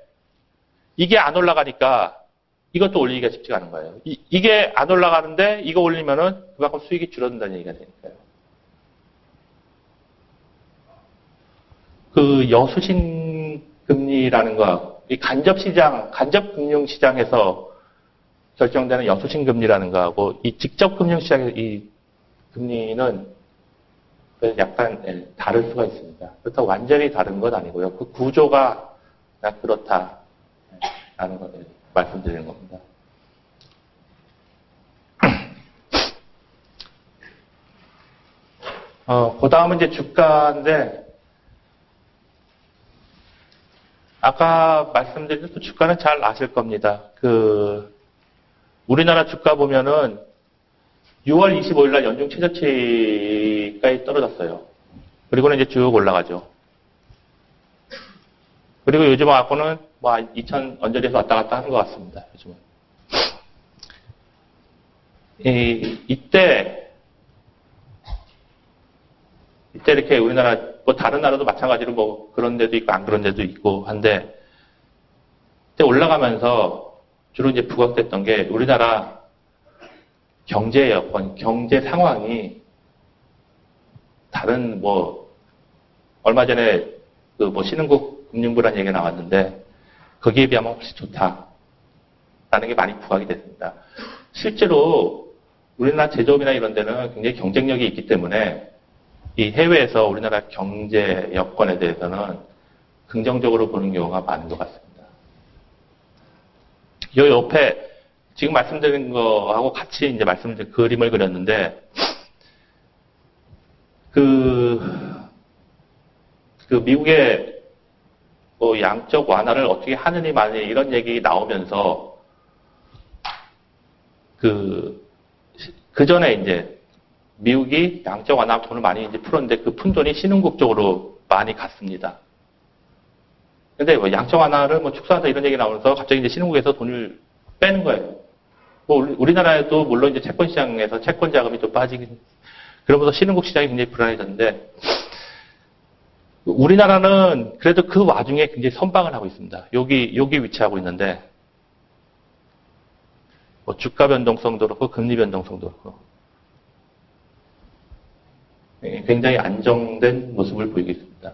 이게 안 올라가니까 이것도 올리기가 쉽지가 않은 거예요. 이게 안 올라가는데 이거 올리면은 그만큼 수익이 줄어든다는 얘기가 되니까요. 그 여수신 금리라는 거, 이 간접금융시장에서 결정되는 여수신 금리라는 거하고 이 직접 금융시장의 이 금리는 약간 다를 수가 있습니다. 그렇다고 완전히 다른 건 아니고요. 그 구조가 그렇다라는 걸 말씀드리는 겁니다. 그 다음은 이제 주가인데, 아까 말씀드린 또 주가는 잘 아실 겁니다. 우리나라 주가 보면은 6월 25일 날 연중 최저치까지 떨어졌어요. 그리고는 이제 쭉 올라가죠. 그리고 요즘 와서는 뭐 2000 언저리에서 왔다 갔다 하는 것 같습니다. 요즘은. 이때 이렇게 우리나라, 뭐 다른 나라도 마찬가지로 뭐 그런 데도 있고 안 그런 데도 있고 한데, 그때 올라가면서 주로 이제 부각됐던 게 우리나라 경제 여건, 경제 상황이 다른 뭐, 얼마 전에 뭐 신흥국 금융부란 얘기가 나왔는데, 거기에 비하면 훨씬 좋다라는 게 많이 부각이 됐습니다. 실제로 우리나라 제조업이나 이런 데는 굉장히 경쟁력이 있기 때문에 이 해외에서 우리나라 경제 여건에 대해서는 긍정적으로 보는 경우가 많은 것 같습니다. 이 옆에 지금 말씀드린 거하고 같이 이제 말씀드린 그림을 그렸는데, 미국의 뭐 양적 완화를 어떻게 하느니 마느니 이런 얘기 나오면서 그 전에 이제 미국이 양적 완화 돈을 많이 이제 풀었는데 그 푼 돈이 신흥국 쪽으로 많이 갔습니다. 근데 뭐 양적 완화를 뭐 축소하다 이런 얘기 나오면서 갑자기 이제 신흥국에서 돈을 빼는 거예요. 뭐 우리나라에도 물론 이제 채권 시장에서 채권 자금이 또 빠지긴, 그러면서 신흥국 시장이 굉장히 불안해졌는데, 우리나라는 그래도 그 와중에 굉장히 선방을 하고 있습니다. 여기 위치하고 있는데, 뭐 주가 변동성도 그렇고 금리 변동성도 그렇고 굉장히 안정된 모습을 보이고 있습니다.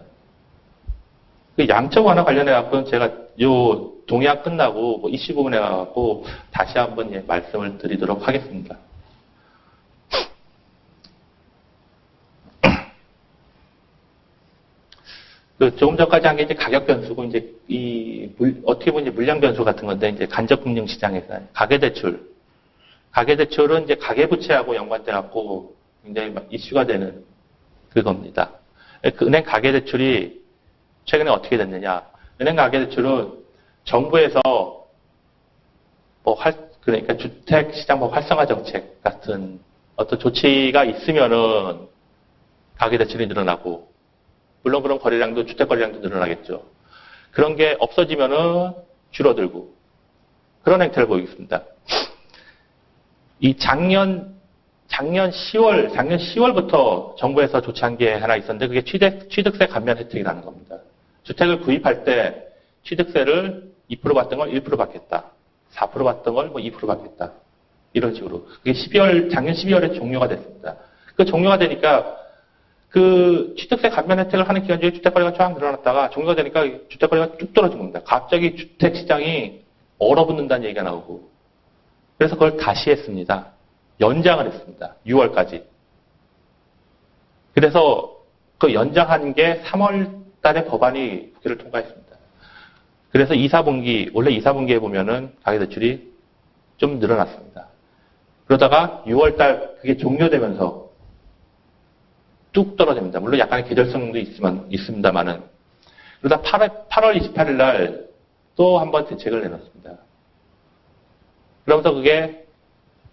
그 양적 완화 관련해 갖고는 제가 요 동향 끝나고 뭐 이슈 부분에 갖고 다시 한번 말씀을 드리도록 하겠습니다. 조금 전까지 한 게 이제 가격 변수고, 이제 어떻게 보면 이제 물량 변수 같은 건데, 이제 간접 금융 시장에서 가계대출. 가계대출은 이제 가계부채하고 연관돼 갖고 굉장히 이슈가 되는 그겁니다. 그 은행 가계대출이 최근에 어떻게 됐느냐. 은행 가계대출은 정부에서 그러니까 주택시장 활성화 정책 같은 어떤 조치가 있으면은 가계대출이 늘어나고, 물론 그런 거래량도, 주택 거래량도 늘어나겠죠. 그런 게 없어지면은 줄어들고, 그런 행태를 보이겠습니다. 이 작년 10월부터 정부에서 조치한 게 하나 있었는데, 그게 취득세 감면 혜택이라는 겁니다. 주택을 구입할 때 취득세를 2% 받던 걸 1% 받겠다. 4% 받던 걸 뭐 2% 받겠다. 이런 식으로. 그게 작년 12월에 종료가 됐습니다. 그 종료가 되니까 그 취득세 감면 혜택을 하는 기간 중에 주택거래가 쫙 늘어났다가 종료가 되니까 주택거래가 쭉 떨어진 겁니다. 갑자기 주택시장이 얼어붙는다는 얘기가 나오고, 그래서 그걸 다시 했습니다. 연장을 했습니다. 6월까지. 그래서 그 연장한 게 3월 달에 법안이 국회를 통과했습니다. 그래서 2, 4분기, 원래 2, 4분기에 보면은 가계대출이 좀 늘어났습니다. 그러다가 6월 달 그게 종료되면서 뚝 떨어집니다. 물론 약간의 계절성도 있습니다만은. 그러다 8월 28일 날 또 한 번 대책을 내놨습니다. 그러면서 그게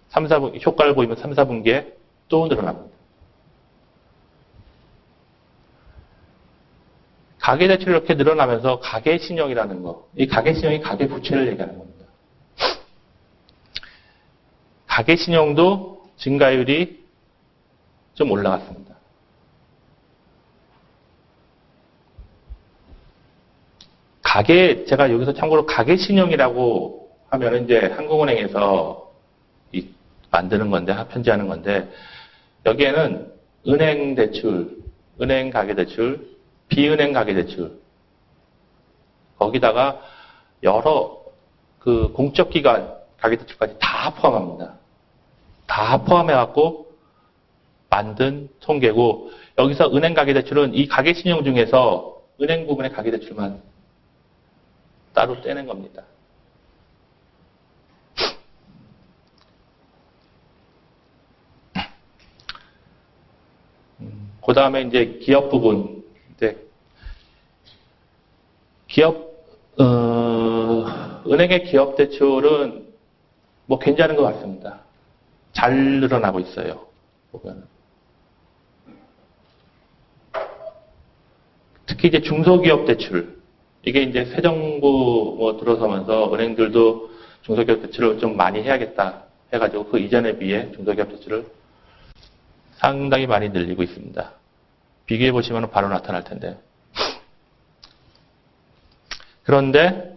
3, 4분기, 효과를 보이면 3, 4분기에 또 늘어납니다. 가계대출이 이렇게 늘어나면서 가계신용이라는 거, 이 가계신용이 가계부채를 얘기하는 겁니다. 가계신용도 증가율이 좀 올라갔습니다. 제가 여기서 참고로 가계신용이라고 하면 이제 한국은행에서 만드는 건데, 편지하는 건데, 여기에는 은행 대출, 은행 가계대출, 비은행 가계대출, 거기다가 여러 그 공적기관 가계대출까지 다 포함합니다. 다 포함해갖고 만든 통계고, 여기서 은행 가계대출은 이 가계신용 중에서 은행 부분의 가계대출만 따로 떼는 겁니다. 그 다음에 이제 기업 부분. 이제 은행의 기업 대출은 뭐 괜찮은 것 같습니다. 잘 늘어나고 있어요. 보면은. 특히 이제 중소기업 대출. 이게 이제 새 정부 뭐 들어서면서 은행들도 중소기업 대출을 좀 많이 해야겠다 해가지고 그 이전에 비해 중소기업 대출을 상당히 많이 늘리고 있습니다. 비교해 보시면 바로 나타날 텐데. 그런데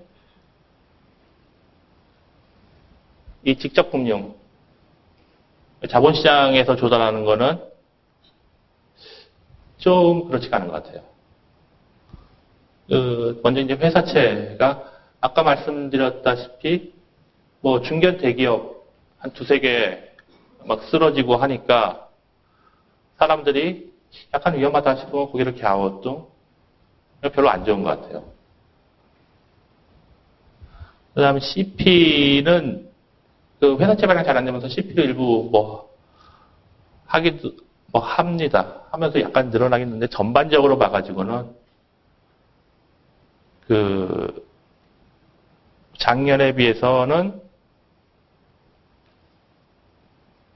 이 직접금융, 자본시장에서 조달하는 거는 좀 그렇지가 않은 것 같아요. 먼저 이제 회사채가 아까 말씀드렸다시피 뭐 중견 대기업 한 두세 개 막 쓰러지고 하니까 사람들이 약간 위험하다 싶으면 고개를 갸우뚱 별로 안 좋은 것 같아요. 그 다음에 CP는 그 회사채 발행 잘 안 되면서 CP도 일부 뭐 하기도 뭐 합니다. 하면서 약간 늘어나긴 했는데 전반적으로 봐가지고는 그 작년에 비해서는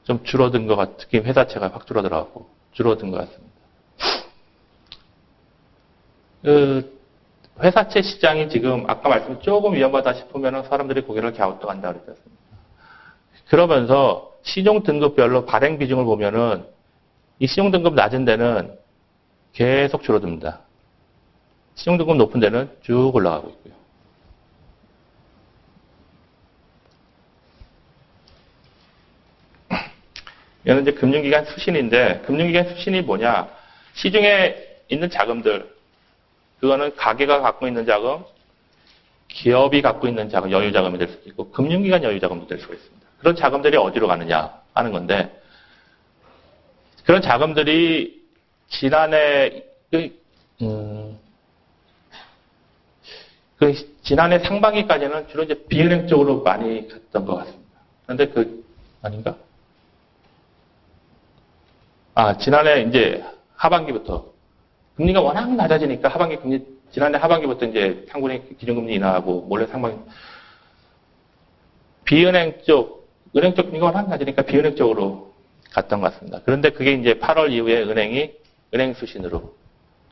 좀 줄어든 것 같아요. 특히 회사채가 확 줄어들어가고 줄어든 것 같습니다. 그 회사채 시장이 지금 아까 말씀 조금 위험하다 싶으면 사람들이 고개를 갸우뚱한다 그랬지 않습니까? 그러면서 신용 등급별로 발행 비중을 보면은 이 신용 등급 낮은 데는 계속 줄어듭니다. 신용 등급 높은 데는 쭉 올라가고 있고요. 이거는 이제 금융기관 수신인데, 금융기관 수신이 뭐냐? 시중에 있는 자금들, 그거는 가계가 갖고 있는 자금, 기업이 갖고 있는 자금, 여유자금이 될 수도 있고, 금융기관 여유자금도 될 수가 있습니다. 그런 자금들이 어디로 가느냐 하는 건데, 그런 자금들이 지난해, 지난해 상반기까지는 주로 이제 비은행 쪽으로 많이 갔던 것 같습니다. 그런데 아닌가? 지난해 이제 하반기부터 금리가 워낙 낮아지니까 지난해 하반기부터 이제 한국은행 기준금리 인하하고 몰래 상반기 비은행 쪽, 은행 쪽 금리가 워낙 낮으니까 비은행 쪽으로 갔던 것 같습니다. 그런데 그게 이제 8월 이후에 은행 수신으로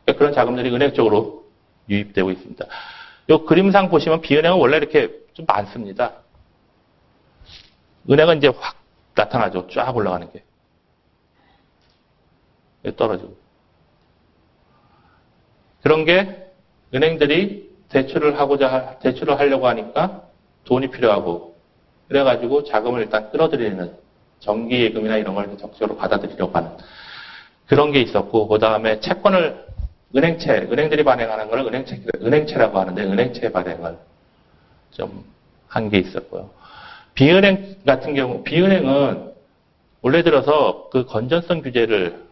그러니까 그런 자금들이 은행 쪽으로 유입되고 있습니다. 이 그림상 보시면 비은행은 원래 이렇게 좀 많습니다. 은행은 이제 확 나타나죠. 쫙 올라가는 게. 떨어지고. 그런 게 은행들이 대출을 하려고 하니까 돈이 필요하고, 그래가지고 자금을 일단 끌어들이는 정기예금이나 이런 걸 적극적으로 받아들이려고 하는 그런 게 있었고, 그 다음에 채권을 은행들이 발행하는 걸 은행채라고 하는데, 은행채 발행을 좀 한 게 있었고요. 비은행 같은 경우, 비은행은 원래 들어서 그 건전성 규제를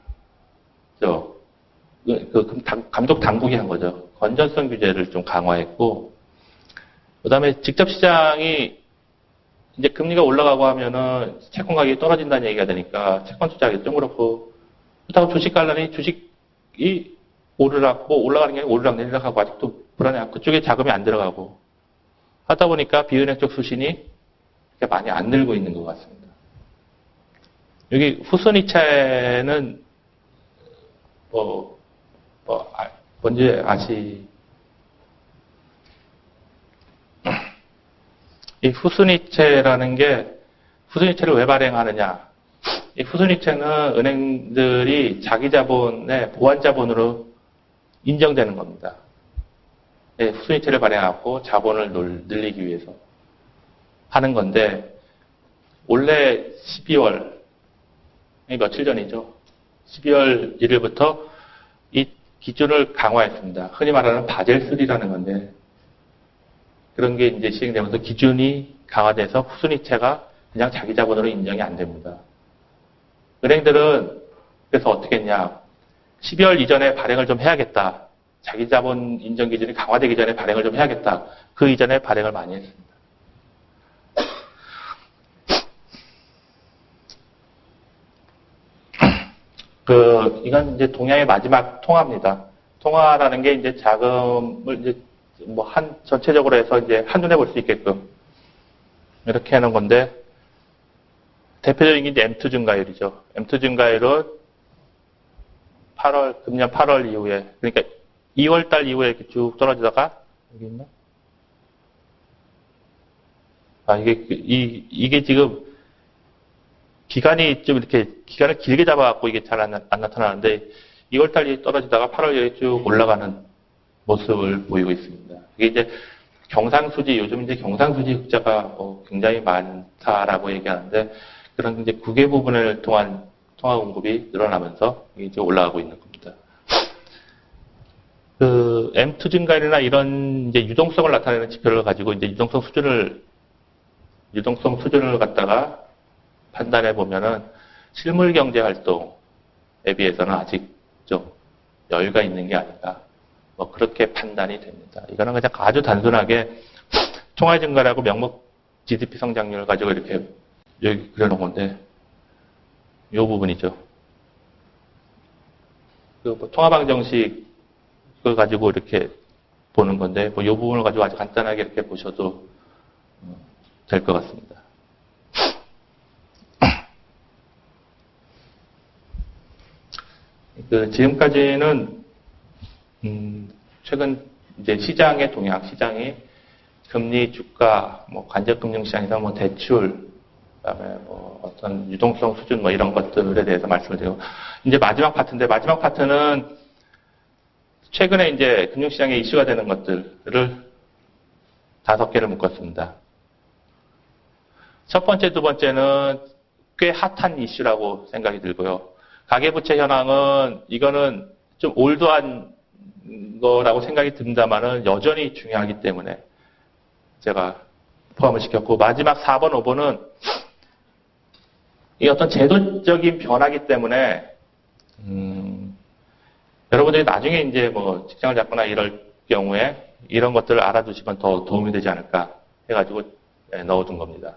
감독 당국이 한 거죠. 건전성 규제를 좀 강화했고, 그 다음에 직접 시장이 이제 금리가 올라가고 하면은 채권 가격이 떨어진다는 얘기가 되니까 채권 투자하기 좀 그렇고, 그렇다고 주식 관련이 주식이 올라가는 게 오르락 내리락 하고 아직도 불안해. 그쪽에 자금이 안 들어가고 하다 보니까 비은행 쪽 수신이 많이 안 늘고 있는 것 같습니다. 여기 후순위채는 뭔지 이 후순위채라는 게, 후순위채를 왜 발행하느냐. 이 후순위채는 은행들이 자기 자본의 보완 자본으로 인정되는 겁니다. 네, 후순위채를 발행하고 자본을 늘리기 위해서 하는 건데, 원래 12월, 며칠 전이죠. 12월 1일부터 이 기준을 강화했습니다. 흔히 말하는 바젤3라는 건데, 그런 게 이제 시행되면서 기준이 강화돼서 후순위채가 그냥 자기 자본으로 인정이 안 됩니다. 은행들은 그래서 어떻게 했냐. 12월 이전에 발행을 좀 해야겠다. 자기 자본 인정 기준이 강화되기 전에 발행을 좀 해야겠다. 그 이전에 발행을 많이 했습니다. 이건 이제 동양의 마지막 통화입니다. 통화라는 게 이제 자금을 이제 전체적으로 해서 이제 한눈에 볼 수 있게끔 이렇게 하는 건데, 대표적인 게 이제 M2 증가율이죠. M2 증가율은 금년 8월 이후에, 그러니까 2월달 이후에 이렇게 쭉 떨어지다가, 여기 있나? 이게 지금, 기간이 좀 이렇게, 기간을 길게 잡아갖고 이게 잘 안 나타나는데, 2월달이 떨어지다가 8월에 쭉 올라가는 모습을 보이고 있습니다. 이게 이제 경상수지, 요즘 이제 경상수지 흑자가 굉장히 많다라고 얘기하는데, 그런 이제 국외 부분을 통한 통화 공급이 늘어나면서 이제 올라가고 있는 겁니다. M2 증가율이나 이런 이제 유동성을 나타내는 지표를 가지고 이제 유동성 수준을 갖다가 판단해 보면은 실물 경제 활동에 비해서는 아직 좀 여유가 있는 게 아닌가. 그렇게 판단이 됩니다. 이거는 그냥 아주 단순하게 통화 증가라고 명목 GDP 성장률을 가지고 이렇게 여기 그려놓은 건데, 이 부분이죠. 통화 방정식을 가지고 이렇게 보는 건데, 이 부분을 가지고 아주 간단하게 이렇게 보셔도 될 것 같습니다. 지금까지는 최근 이제 시장의 동향, 시장이 금리, 주가, 간접금융시장에서 대출, 그다음에 어떤 유동성 수준 이런 것들에 대해서 말씀을 드리고, 이제 마지막 파트인데, 마지막 파트는 최근에 이제 금융시장에 이슈가 되는 것들을 5개를 묶었습니다. 첫 번째, 두 번째는 꽤 핫한 이슈라고 생각이 들고요. 가계부채 현황은 이거는 좀 올드한 거라고 생각이 듭니다만은 여전히 중요하기 때문에 제가 포함을 시켰고, 마지막 4번, 5번은 이 어떤 제도적인 변화기 때문에 여러분들이 나중에 이제 직장을 잡거나 이럴 경우에 이런 것들을 알아두시면 더 도움이 되지 않을까 해가지고 넣어둔 겁니다.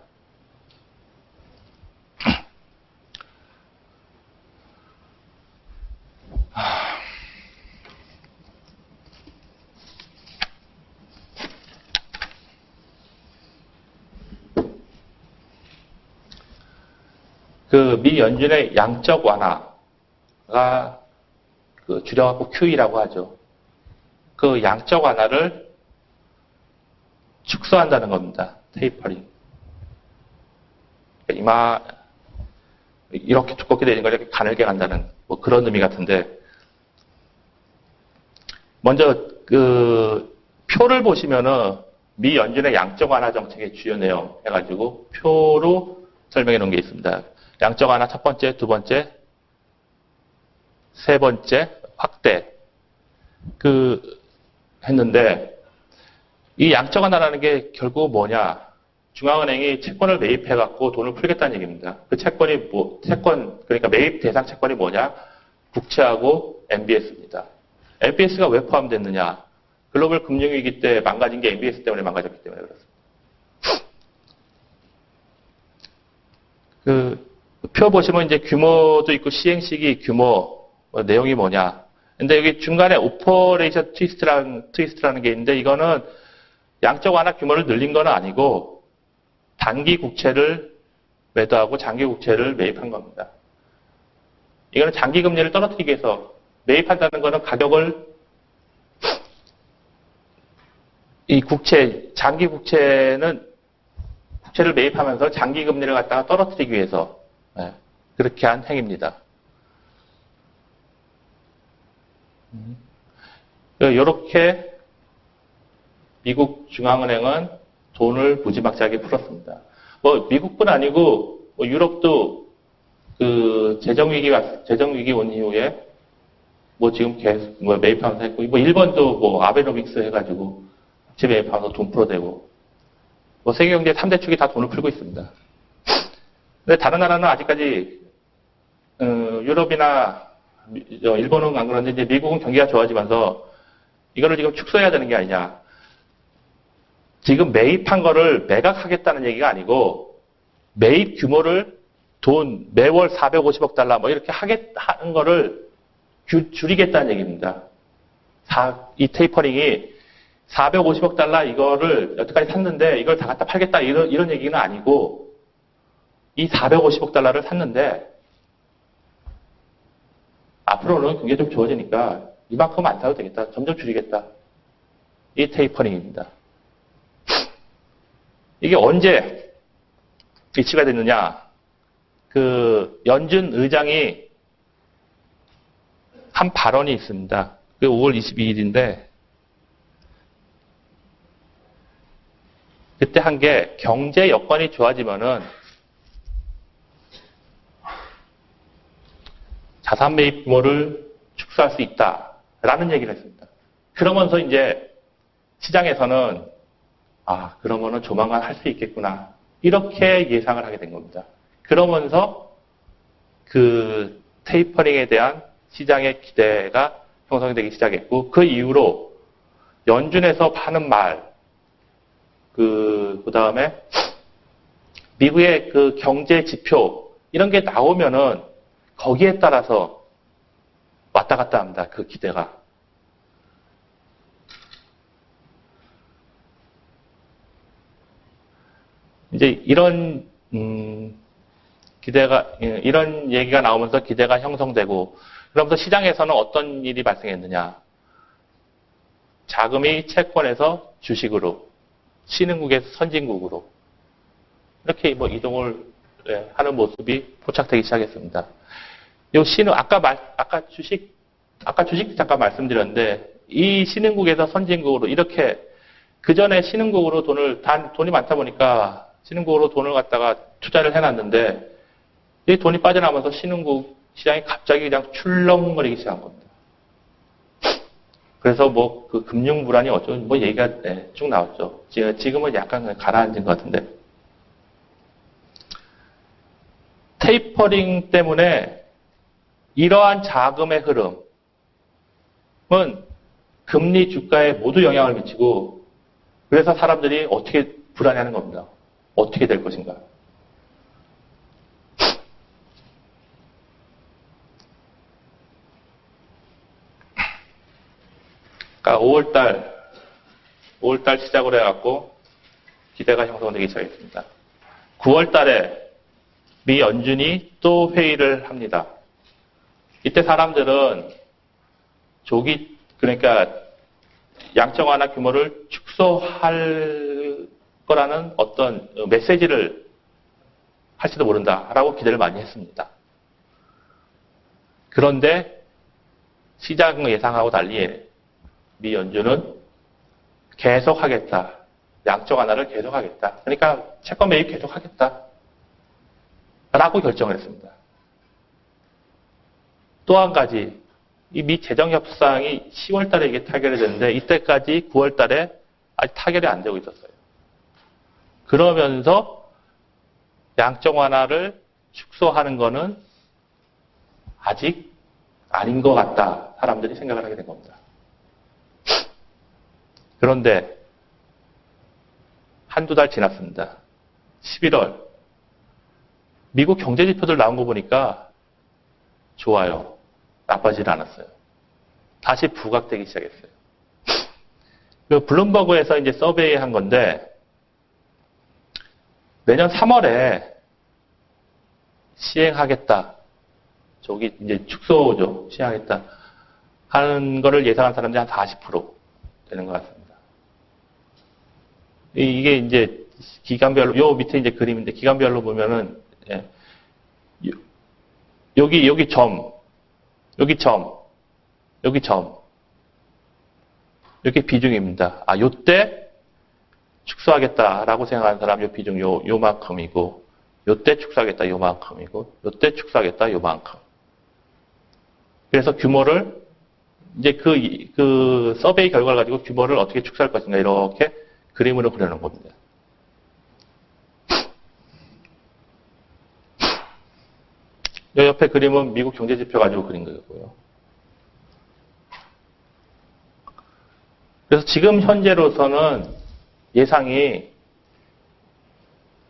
미 연준의 양적 완화가 줄여갖고 QE라고 하죠. 그 양적 완화를 축소한다는 겁니다. 테이퍼링. 이렇게 두껍게 되는 걸 이렇게 가늘게 간다는 그런 의미 같은데, 먼저 표를 보시면은 미 연준의 양적 완화 정책의 주요 내용 해가지고 표로 설명해 놓은 게 있습니다. 양적 완화 첫 번째, 두 번째, 세 번째 확대 했는데, 이 양적 완화라는 게 결국 뭐냐? 중앙은행이 채권을 매입해 갖고 돈을 풀겠다는 얘기입니다. 그 채권이 그러니까 매입 대상 채권이 뭐냐? 국채하고 MBS입니다. MBS가 왜 포함됐느냐? 글로벌 금융위기 때 망가진 게 MBS 때문에 망가졌기 때문에 그렇습니다. 표 보시면 이제 규모도 있고 시행 시기 규모 내용이 뭐냐. 근데 여기 중간에 오퍼레이션 트위스트라는 게 있는데, 이거는 양적 완화 규모를 늘린 건 아니고 단기 국채를 매도하고 장기 국채를 매입한 겁니다. 이거는 장기 금리를 떨어뜨리기 위해서 매입한다는 거는 가격을 장기 국채를 매입하면서 장기 금리를 갖다가 떨어뜨리기 위해서 그렇게 한 행위입니다. 이렇게 미국 중앙은행은 돈을 무지막지하게 풀었습니다. 미국뿐 아니고 유럽도 재정위기 온 이후에 지금 계속 매입하면서 했고, 일본도 아베노믹스 해가지고 국채 매입하면서 돈 풀어대고, 뭐 세계 경제 3대 축이 다 돈을 풀고 있습니다. 근데 다른 나라는 아직까지 유럽이나 일본은 안 그런데 이제 미국은 경기가 좋아지면서 이거를 지금 축소해야 되는 게 아니냐. 지금 매입한 거를 매각하겠다는 얘기가 아니고 매입 규모를 매월 450억 달러 뭐 이렇게 하는 거를 줄이겠다는 얘기입니다. 이 테이퍼링이 450억 달러 이거를 여태까지 샀는데 이걸 다 갖다 팔겠다 이런 얘기는 아니고 이 450억 달러를 샀는데 앞으로는 굉장히 좀 좋아지니까 이만큼 안 사도 되겠다. 점점 줄이겠다. 이 테이퍼링입니다. 이게 언제 이치가 됐느냐. 연준 의장이 한 발언이 있습니다. 그게 5월 22일인데 그때 한 게 경제 여건이 좋아지면은 자산 매입 규모를 축소할 수 있다라는 얘기를 했습니다. 그러면서 이제 시장에서는 그러면은 조만간 할 수 있겠구나 이렇게 예상을 하게 된 겁니다. 그러면서 그 테이퍼링에 대한 시장의 기대가 형성되기 시작했고 그 이후로 연준에서 하는 말 그 다음에 미국의 그 경제 지표 이런 게 나오면은 거기에 따라서 왔다 갔다 합니다. 그 기대가. 이제 이런 이런 얘기가 나오면서 기대가 형성되고 그러면서 시장에서는 어떤 일이 발생했느냐. 자금이 채권에서 주식으로 신흥국에서 선진국으로 이렇게 뭐 이동을 하는 모습이 포착되기 시작했습니다. 요 아까 주식 잠깐 말씀드렸는데 이 신흥국에서 선진국으로 이렇게 그 전에 신흥국으로 돈이 많다 보니까 신흥국으로 돈을 갖다가 투자를 해놨는데 이 돈이 빠져나가면서 신흥국 시장이 갑자기 그냥 출렁거리기 시작한 겁니다. 그래서 뭐 그 금융 불안이 어쩌고 뭐 얘기가 쭉 나왔죠. 지금은 약간 가라앉은 것 같은데. 테이퍼링 때문에 이러한 자금의 흐름은 금리 주가에 모두 영향을 미치고 그래서 사람들이 어떻게 불안해하는 겁니다. 어떻게 될 것인가. 그러니까 5월달 시작으로 해갖고 기대가 형성되기 시작했습니다. 9월달에 미 연준이 또 회의를 합니다. 이때 사람들은 그러니까 양적 완화 규모를 축소할 거라는 어떤 메시지를 할지도 모른다라고 기대를 많이 했습니다. 그런데 시장 예상하고 달리 미 연준은 계속하겠다. 양적 완화를 계속하겠다. 그러니까 채권 매입 계속하겠다. 라고 결정을 했습니다. 또 한 가지, 이 미 재정 협상이 10월 달에 이게 타결이 됐는데 이때까지 9월 달에 아직 타결이 안 되고 있었어요. 그러면서 양적 완화를 축소하는 거는 아직 아닌 것 같다. 사람들이 생각을 하게 된 겁니다. 그런데 한두 달 지났습니다. 11월 미국 경제지표들 나온 거 보니까 좋아요. 나빠지지 않았어요. 다시 부각되기 시작했어요. 그 블룸버그에서 이제 서베이 한 건데 내년 3월에 시행하겠다. 저기 이제 축소죠. 시행하겠다. 하는 거를 예상한 사람들이 한 40% 되는 것 같습니다. 이게 이제 기간별로, 요 밑에 이제 그림인데 기간별로 보면은, 여기 점, 이렇게 비중입니다. 요때 축소하겠다라고 생각하는 사람 요 비중 요만큼이고, 요때 축소하겠다 요만큼이고, 요때 축소하겠다 요만큼. 그래서 규모를 이제 그 서베이 결과를 가지고 규모를 어떻게 축소할 것인가 이렇게 그림으로 그려놓은 겁니다. 이 옆에 그림은 미국 경제지표 가지고 그린 거고요. 그래서 지금 현재로서는 예상이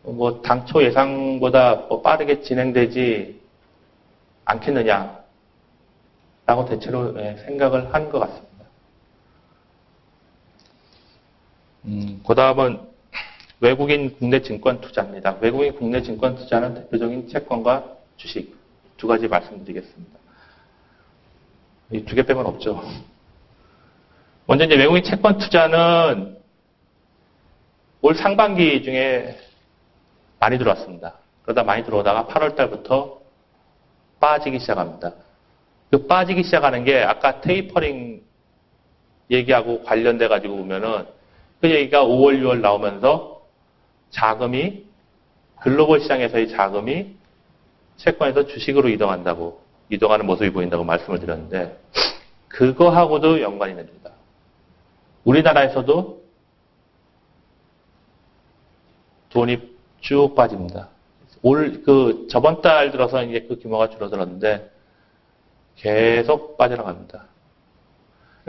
뭐 당초 예상보다 뭐 빠르게 진행되지 않겠느냐라고 대체로 생각을 한 것 같습니다. 그 다음은 외국인 국내 증권 투자입니다. 외국인 국내 증권 투자는 대표적인 채권과 주식 두 가지 말씀드리겠습니다. 이 두 개 빼면 없죠. 먼저 이제 외국인 채권 투자는 올 상반기 중에 많이 들어왔습니다. 그러다 많이 들어오다가 8월 달부터 빠지기 시작합니다. 그 빠지기 시작하는 게 아까 테이퍼링 얘기하고 관련돼 가지고 보면은 그 얘기가 5월, 6월 나오면서 자금이 글로벌 시장에서의 자금이 채권에서 주식으로 이동하는 모습이 보인다고 말씀을 드렸는데 그거하고도 연관이 됩니다. 우리나라에서도 돈이 쭉 빠집니다. 저번 달 들어서 이제 그 규모가 줄어들었는데 계속 빠져나갑니다.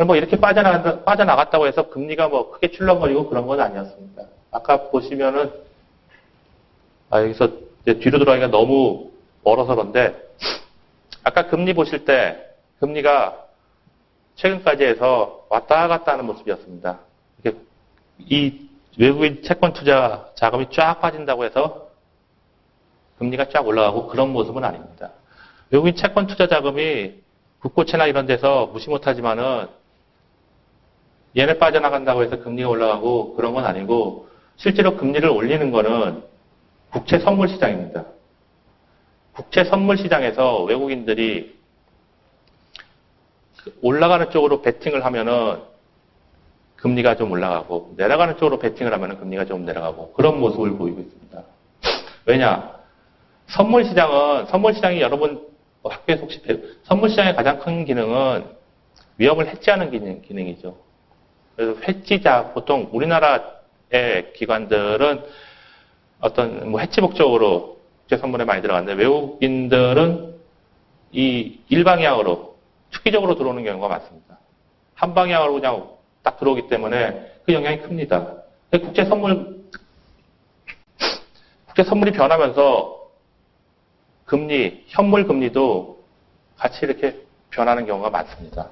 뭐 이렇게 빠져나갔다고 해서 금리가 뭐 크게 출렁거리고 그런 건 아니었습니다. 아까 보시면은, 여기서 이제 뒤로 돌아가기가 너무 멀어서 그런데, 아까 금리 보실 때, 금리가 최근까지 해서 왔다 갔다 하는 모습이었습니다. 이 외국인 채권 투자 자금이 쫙 빠진다고 해서 금리가 쫙 올라가고 그런 모습은 아닙니다. 외국인 채권 투자 자금이 국고채나 이런 데서 무시 못하지만은 얘네 빠져나간다고 해서 금리가 올라가고 그런 건 아니고 실제로 금리를 올리는 거는 국채 선물 시장입니다. 국채 선물 시장에서 외국인들이 올라가는 쪽으로 베팅을 하면은 금리가 좀 올라가고 내려가는 쪽으로 베팅을 하면은 금리가 좀 내려가고 그런 모습을 보이고 있습니다. 왜냐? 선물 시장이 여러분 학교에서 혹시 선물 시장의 가장 큰 기능은 위험을 해지하는 기능이죠. 그래서 해지자 보통 우리나라의 기관들은 어떤 뭐 해지 목적으로 국제 선물에 많이 들어가는데 외국인들은 이 일방향으로 투기적으로 들어오는 경우가 많습니다. 한 방향으로 그냥 딱 들어오기 때문에 그 영향이 큽니다. 국제 선물이 변하면서 현물 금리도 같이 이렇게 변하는 경우가 많습니다.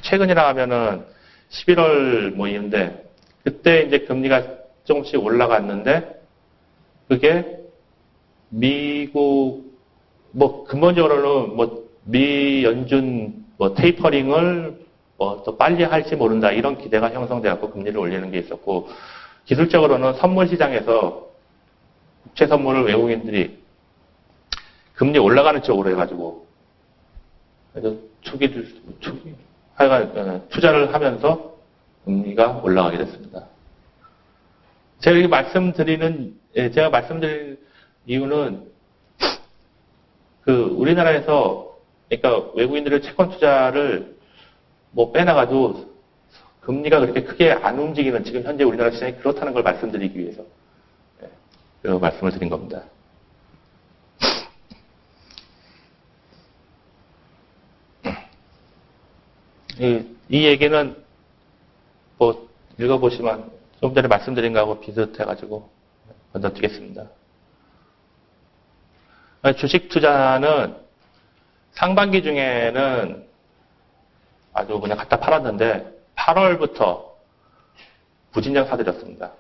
최근이라 하면은 11월 뭐 이런데 그때 이제 금리가 조금씩 올라갔는데 그게 미국 뭐 근본적으로는 뭐 미 연준 뭐 테이퍼링을 뭐 더 빨리 할지 모른다 이런 기대가 형성돼갖고 금리를 올리는 게 있었고 기술적으로는 선물 시장에서 국채 선물을 외국인들이 금리 올라가는 쪽으로 해가지고 하여간 투자를 하면서 금리가 올라가게 됐습니다. 제가 말씀드릴 이유는 우리나라에서 그러니까 외국인들의 채권 투자를 뭐 빼나가도 금리가 그렇게 크게 안 움직이는 지금 현재 우리나라 시장이 그렇다는 걸 말씀드리기 위해서 그 말씀을 드린 겁니다. 이 얘기는 뭐 읽어보시면 좀 전에 말씀드린 거하고 비슷해가지고 건너뛰겠습니다. 주식 투자는 상반기 중에는 아주 그냥 갖다 팔았는데 8월부터 부진장 사들였습니다.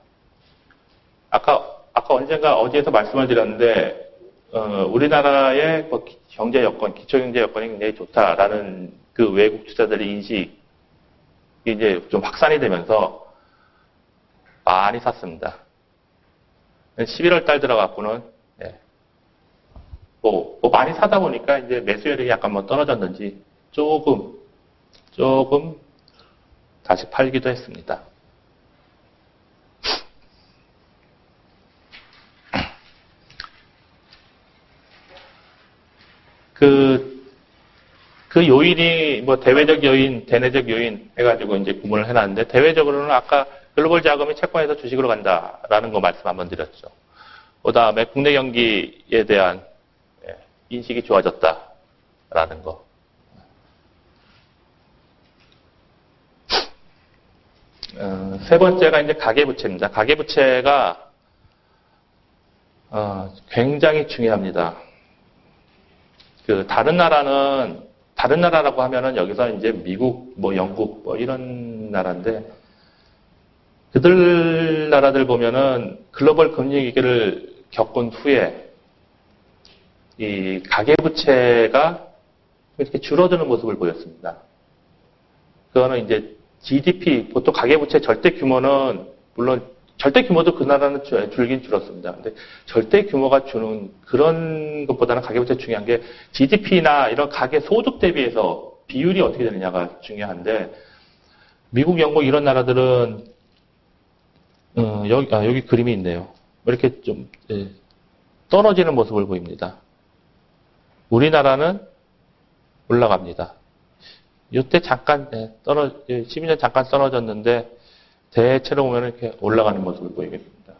아까 언젠가 어디에서 말씀을 드렸는데 우리나라의 뭐 경제 여건, 기초 경제 여건이 굉장히 좋다라는 그 외국 투자들의 인식이 이제 좀 확산이 되면서 많이 샀습니다. 11월 달 들어갔고는 뭐 많이 사다 보니까 이제 매수율이 약간 뭐 떨어졌는지 조금 다시 팔기도 했습니다. 그 요인이 뭐 대외적 요인, 대내적 요인 해가지고 이제 구분을 해놨는데 대외적으로는 아까 글로벌 자금이 채권에서 주식으로 간다라는 거 말씀 한번 드렸죠. 그 다음에 국내 경기에 대한 인식이 좋아졌다라는 거. 세 번째가 이제 가계부채입니다. 가계부채가 굉장히 중요합니다. 다른 나라라고 하면은 여기서 이제 미국, 뭐 영국, 뭐 이런 나라인데, 그들 나라들 보면은 글로벌 금융위기를 겪은 후에 이 가계부채가 이렇게 줄어드는 모습을 보였습니다. 그거는 이제 GDP, 보통 가계부채 절대 규모는, 물론 절대 규모도 그 나라는 줄긴 줄었습니다. 근데 절대 규모가 주는 그런 것보다는 가계부채 중요한 게 GDP나 이런 가계 소득 대비해서 비율이 어떻게 되느냐가 중요한데, 미국, 영국 이런 나라들은, 여기 그림이 있네요. 이렇게 좀, 떨어지는 모습을 보입니다. 우리나라는 올라갑니다. 이때 잠깐 12년 잠깐 떨어졌는데 대체로 보면 이렇게 올라가는 모습을 보이게 됩니다.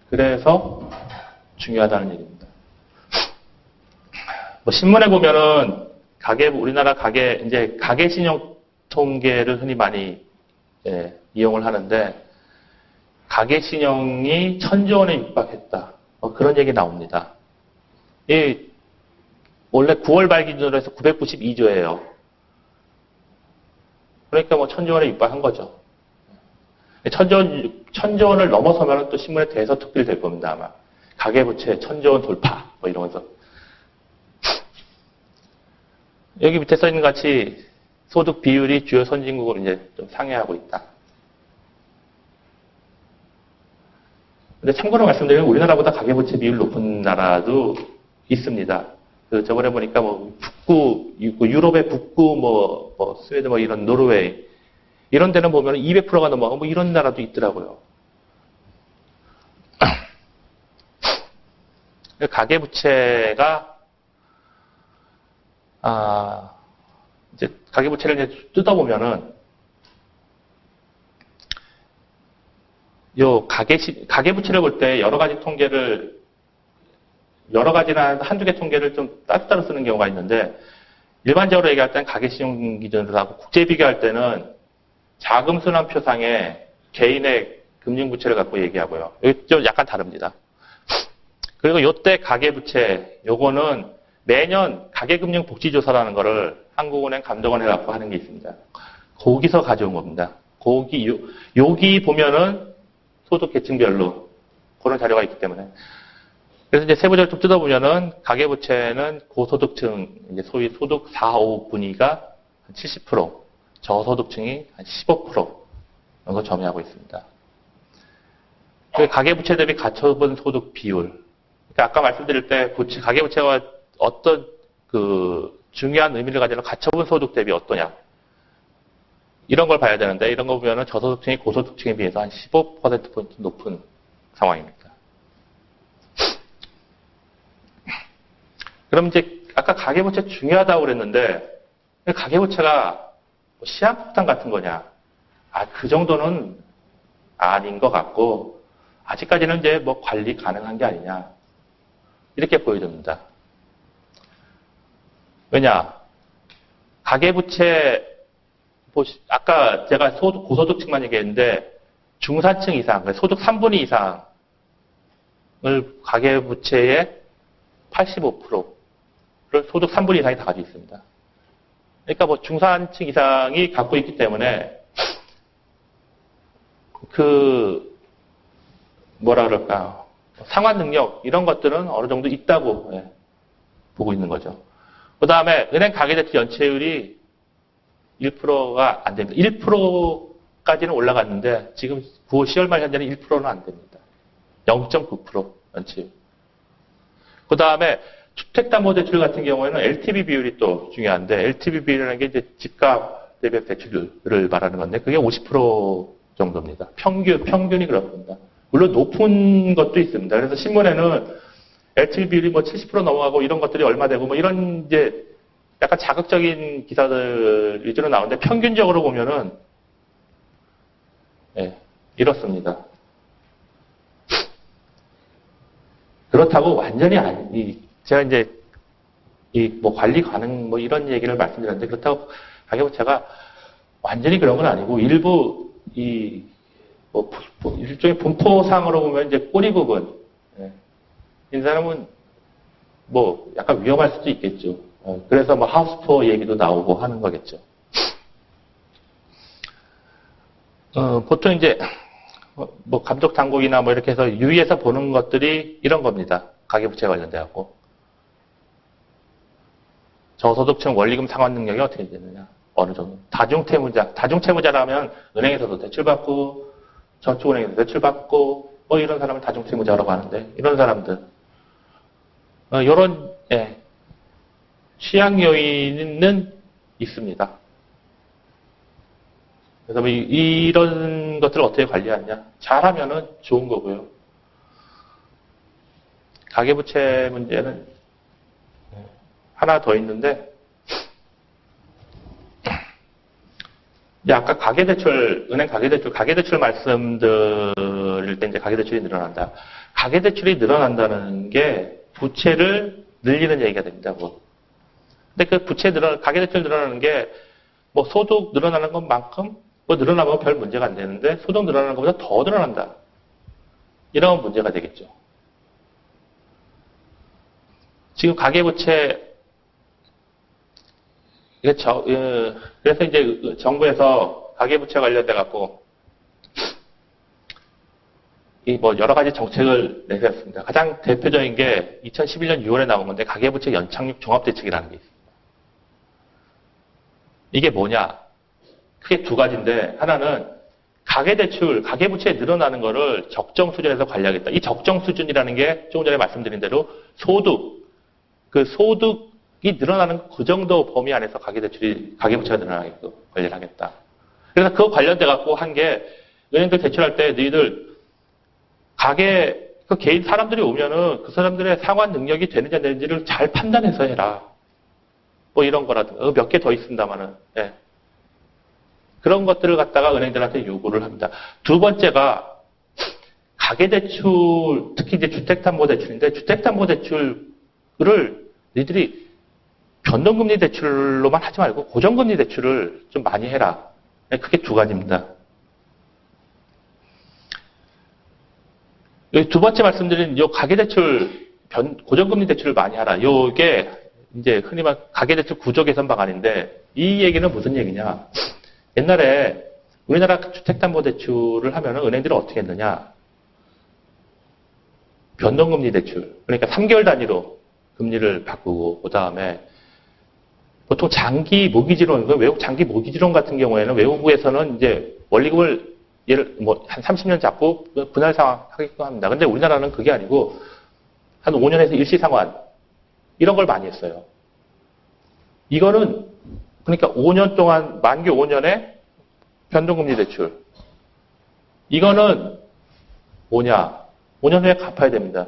그래서 중요하다는 얘기입니다. 뭐 신문에 보면은 우리나라 가계 신용 통계를 흔히 많이 이용을 하는데 가계 신용이 1,000조 원에 육박했다. 그런 얘기 나옵니다. 원래 9월 말 기준으로 해서 992조예요. 그러니까 뭐 1,000조 원에 육박한 거죠. 1,000조 원을 넘어서면 또 신문에 대해서 특필 될 겁니다, 아마. 가계부채 1,000조 원 돌파, 뭐 이러면서. 여기 밑에 써 있는 같이 소득 비율이 주요 선진국을 이제 좀 상회하고 있다. 근데 참고로 말씀드리면 우리나라보다 가계부채 비율 높은 나라도 있습니다. 저번에 보니까 유럽의 북부, 스웨덴, 이런 노르웨이, 이런 데는 보면 200%가 넘어가고 뭐 이런 나라도 있더라고요. 가계부채가, 이제 가계부채를 이제 뜯어보면은, 가계부채를 볼 때 여러 가지나 한두 개 통계를 좀 따로따로 쓰는 경우가 있는데, 일반적으로 얘기할 때는 가계신용 기준으로 하고, 국제 비교할 때는 자금순환표상에 개인의 금융부채를 갖고 얘기하고요. 여기 좀 약간 다릅니다. 그리고 이때 가계부채, 요거는 매년 가계금융복지조사라는 거를 한국은행 감독원에 갖고 하는 게 있습니다. 거기서 가져온 겁니다. 여기 보면은 소득 계층별로 그런 자료가 있기 때문에. 그래서 이제 세부적으로 좀 뜯어보면은 가계부채는 고소득층, 이제 소위 소득 4, 5분위가 한 70%, 저소득층이 한 15% 정도 점유하고 있습니다. 가계부채 대비 가처분 소득 비율. 그러니까 아까 말씀드릴 때 가계부채가 어떤 중요한 의미를 가지는 가처분 소득 대비 어떠냐. 이런 걸 봐야 되는데 이런 거 보면은 저소득층이 고소득층에 비해서 한 15%포인트 높은 상황입니다. 그럼 이제 아까 가계부채 중요하다고 그랬는데 가계부채가 시한폭탄 같은 거냐? 그 정도는 아닌 것 같고 아직까지는 이제 뭐 관리 가능한 게 아니냐 이렇게 보여집니다. 왜냐? 가계부채 아까 제가 고소득층만 얘기했는데 중산층 이상, 소득 3분의 2 이상을 가계부채의 85%를 소득 3분의 2 이상이 다 가지고 있습니다. 그러니까 뭐 중산층 이상이 갖고 있기 때문에 뭐라 그럴까 상환 능력 이런 것들은 어느 정도 있다고 보고 있는 거죠. 그 다음에 은행 가계대출 연체율이 1%가 안 됩니다. 1%까지는 올라갔는데 지금 9월 10월 말 현재는 1%는 안 됩니다. 0.9% 연체율. 그 다음에 주택담보대출 같은 경우에는 LTV 비율이 또 중요한데 LTV 비율이라는 게 이제 집값 대비 대출을 말하는 건데 그게 50% 정도입니다. 평균이 그렇습니다. 물론 높은 것도 있습니다. 그래서 신문에는 LTV 비율이 뭐 70% 넘어가고 이런 것들이 얼마 되고 뭐 이런 이제 약간 자극적인 기사들 위주로 나오는데 평균적으로 보면은 이렇습니다. 그렇다고 완전히 제가 이제 뭐 관리 가능 뭐 이런 얘기를 말씀드렸는데 그렇다고 가계부채가 완전히 그런 건 아니고 일부 뭐 일종의 분포상으로 보면 이제 꼬리 부분 이 사람은 뭐 약간 위험할 수도 있겠죠. 그래서 뭐 하우스포 얘기도 나오고 하는 거겠죠. 보통 이제 뭐 감독 당국이나 뭐 이렇게 해서 유의해서 보는 것들이 이런 겁니다. 가계부채 관련돼 갖고 저소득층 원리금 상환 능력이 어떻게 되느냐, 어느 정도 다중채무자라면 은행에서도 대출받고 저축은행에서 대출받고 뭐 이런 사람을 다중채무자라고 하는데 이런 사람들 이런 취약 요인은 있습니다. 그래서 뭐 이런 것들을 어떻게 관리하느냐? 잘하면은 좋은 거고요. 가계부채 문제는 하나 더 있는데, 이제 아까 은행 가계대출 말씀드릴 때 이제 가계대출이 늘어난다. 가계대출이 늘어난다는 게 부채를 늘리는 얘기가 됩니다. 근데 그 가계대출 늘어나는 게 뭐 소득 늘어나는 것만큼 뭐 늘어나면 별 문제가 안 되는데 소득 늘어나는 것보다 더 늘어난다. 이런 문제가 되겠죠. 지금 가계부채 그래서 이제 정부에서 가계부채 관련돼 갖고 뭐 여러 가지 정책을 내세웠습니다. 가장 대표적인 게 2011년 6월에 나온 건데 가계부채 연착륙 종합대책이라는 게 있습니다. 이게 뭐냐? 크게 두 가지인데 하나는 가계부채 늘어나는 거를 적정 수준에서 관리하겠다. 이 적정 수준이라는 게 조금 전에 말씀드린 대로 소득이 늘어나는 그 정도 범위 안에서 가계부채가 늘어나게끔 관리를 하겠다. 그래서 그거 관련돼 갖고 한 게 은행들 대출할 때 너희들 그 개인 사람들이 오면은 그 사람들의 상환 능력이 되는지 안 되는지를 잘 판단해서 해라. 뭐 이런 거라든가 몇 개 더 있습니다만은 그런 것들을 갖다가 은행들한테 요구를 합니다. 두 번째가 가계대출, 특히 이제 주택담보대출인데 주택담보대출을 너희들이 변동금리 대출로만 하지 말고 고정금리 대출을 좀 많이 해라. 그게 두 가지입니다. 여기 두 번째 말씀드린 요 가계대출, 고정금리 대출을 많이 하라. 요게 이제 흔히 말 가계대출 구조 개선 방안인데 이 얘기는 무슨 얘기냐? 옛날에 우리나라 주택담보대출을 하면은 은행들이 어떻게 했느냐? 변동금리 대출, 그러니까 3개월 단위로 금리를 바꾸고, 그 다음에 보통 장기 모기지론, 외국 장기 모기지론 같은 경우에는 외국에서는 이제 원리금을 한 30년 잡고 분할 상환하게끔 합니다. 근데 우리나라는 그게 아니고 한 5년에서 일시상환 이런 걸 많이 했어요. 이거는 그러니까 5년 동안 만기 5년에 변동금리 대출. 이거는 뭐냐? 5년 후에 갚아야 됩니다.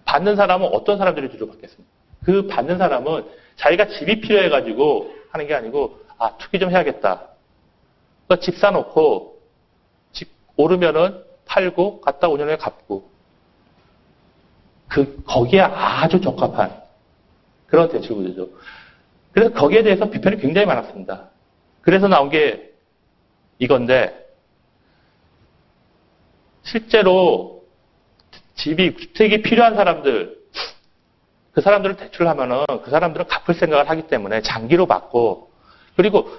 받는 사람은 어떤 사람들이 주로 받겠습니까? 그 받는 사람은 자기가 집이 필요해가지고 하는 게 아니고 투기 좀 해야겠다. 그러니까 집 사놓고 집 오르면은 팔고 갔다 5년 후에 갚고 거기에 아주 적합한 그런 대출 구조죠. 그래서 거기에 대해서 비판이 굉장히 많았습니다. 그래서 나온 게 이건데 실제로 주택이 필요한 사람들, 그 사람들을 대출하면은 그 사람들은 갚을 생각을 하기 때문에 장기로 받고, 그리고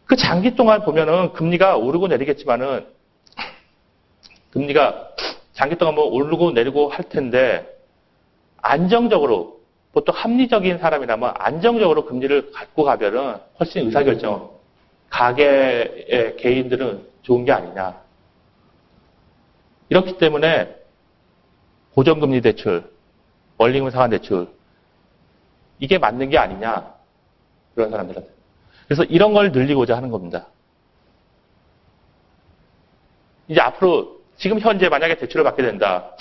그 장기 동안 보면은 금리가 오르고 내리겠지만은 금리가 장기 동안 뭐 오르고 내리고 할 텐데 안정적으로 보통 합리적인 사람이라면 안정적으로 금리를 갖고 가면은 훨씬 의사결정, 가계의 개인들은 좋은 게 아니냐. 이렇기 때문에 고정금리 대출, 원리금 상환 대출 이게 맞는 게 아니냐. 그런 사람들한테. 그래서 이런 걸 늘리고자 하는 겁니다. 이제 앞으로 지금 현재 만약에 대출을 받게 된다.